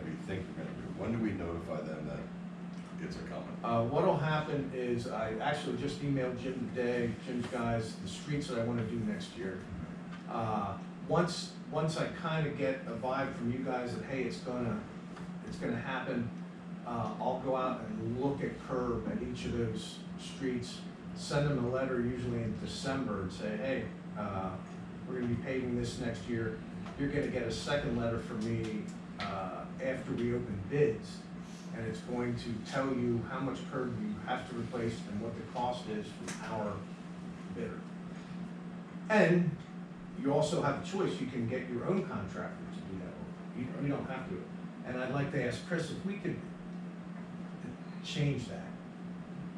we think we're gonna do, when do we notify them that it's a coming? What'll happen is, I actually just emailed Jim today, Jim's guys, the streets that I wanna do next year. Once I kinda get a vibe from you guys that, hey, it's gonna happen, I'll go out and look at curb at each of those streets, send them a letter usually in December and say, hey, we're gonna be paving this next year. You're gonna get a second letter from me, after we open bids. And it's going to tell you how much curb you have to replace and what the cost is from our bidder. And you also have a choice, you can get your own contractor to do that. You don't have to. And I'd like to ask Chris if we could change that.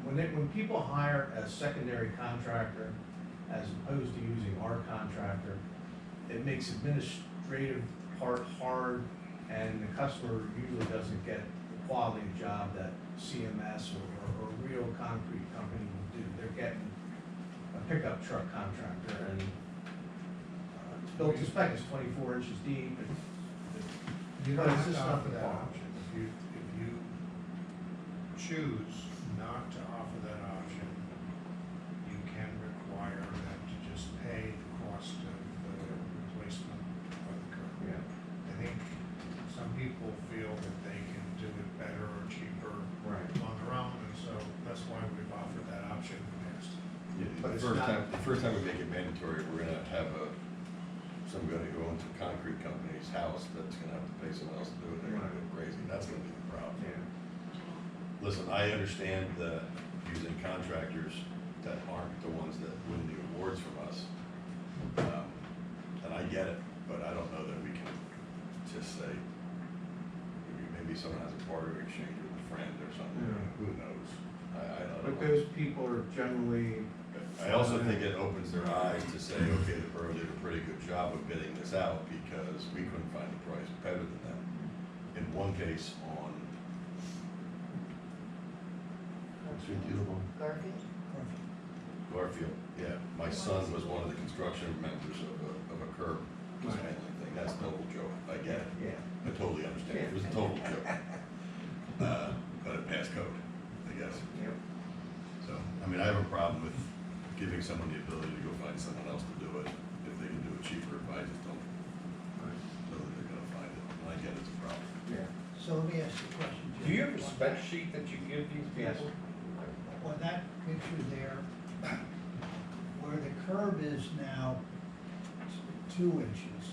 When people hire a secondary contractor as opposed to using our contractor, it makes administrative part hard, and the customer usually doesn't get the quality of job that CMS or a real concrete company will do. They're getting a pickup truck contractor, and it's built to spec, it's 24 inches deep. You don't But it's have to just not offer the that quality. option. If you choose not to offer that option, you can require them to just pay the cost of the replacement of the curb. Yeah. I think some people feel that they can do it better or cheaper Right. on their own, and so that's why we've offered that option in the past. Yeah, But the it's first time we make it mandatory, we're gonna have somebody who owns a concrete company's house that's gonna have to pay someone else to do it, they're gonna go crazy, that's gonna be the problem. Yeah. Listen, I understand that using contractors that aren't the ones that win the awards from us, and I get it, but I don't know that we can just say, maybe someone has a barter exchange with a friend or something, Yeah. who knows? I don't know. But those people are generally. I also think it opens their eyes to say, okay, the borough did a pretty good job of bidding this out because we couldn't find a price better than them. In one case on, what street do you live on? Garfield? Garfield, yeah. My son was one of the construction members of a curb dismantling thing. That's a total joke. I get it. Yeah. I totally understand. It was a total joke. But it passed code, I guess. Yep. So, I mean, I have a problem with giving someone the ability to go find someone else to do it if they can do it cheaper, if I just don't know that they're gonna find it. And I get it's a problem. Yeah. So let me ask you a question, Jim. Do you have a spec sheet that you give these Yes. people? On that picture there, where the curb is now 2 inches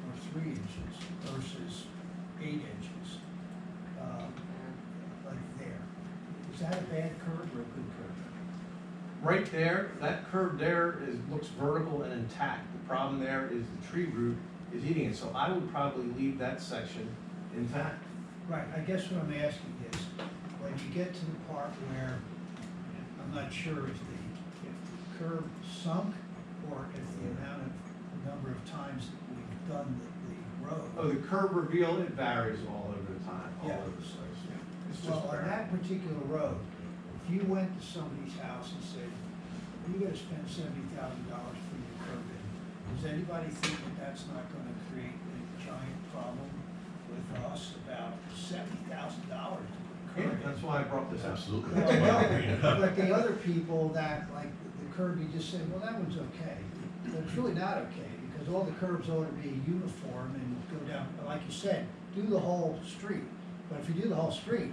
or 3 inches versus 8 inches, like there. Is Is that a bad curve or a good curve? Right there, that curve there looks vertical and intact. The problem there is the tree root is eating it, so I would probably leave that section intact. Right, I guess what I'm asking is, when you get to the part where, I'm not sure if the curve sunk or if the number of times that we've done the road. Oh, the curve reveal, it varies all over the time, all Yeah. over the place. It's just Well, on variable. that particular road, if you went to somebody's house and said, you gotta spend $70,000 for your curb in, does anybody think that that's not gonna create a giant problem with us about $70,000 to put a Yeah, curb in? that's why I brought this up. Absolutely. Well, That's why I'm bringing it up. But the other people that, like, the curb, you just said, well, that one's okay. But it's really not okay, because all the curbs ought to be uniform and go down, like you said, do the whole street. But if you do the whole street,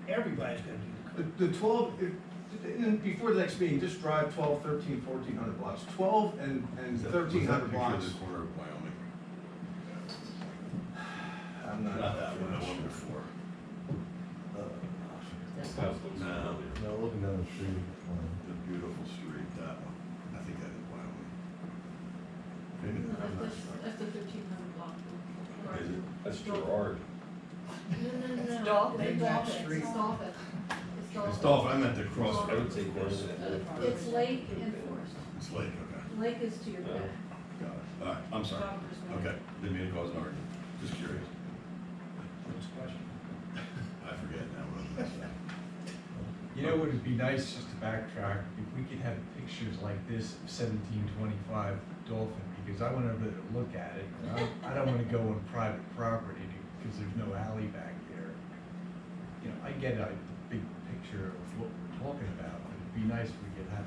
everybody's gonna do the curb. The 12, before the next meeting, just drive 12, 13, 1400 blocks. 12 and Is that 1300 picture blocks. of the corner of Wyoming? I'm Not not. that one, the one before. No, No, looking down the street. the beautiful street, that one. I think that is Wyoming. Maybe not, I'm not sure. That's the 1300 block. Is it? That's Gerard. No. Dolphin. It's Main Dolphin. Street. It's Dolphin. It's Dolphin, I meant the I crossroads. would say Forest. It's Lake and Forest. It's Lake, okay. Lake is to your back. Got it. All right, I'm sorry. Dolphin's back. Okay, didn't mean to cause an argument. Just curious. Next question. I forget now what I was gonna say. You know, what would be nice, just to backtrack, if we could have pictures like this of 1725 Dauphin, because I want to look at it. And I don't want to go on private property because there's no alley back there. You know, I get a big picture of what we're talking about, but it'd be nice if we could have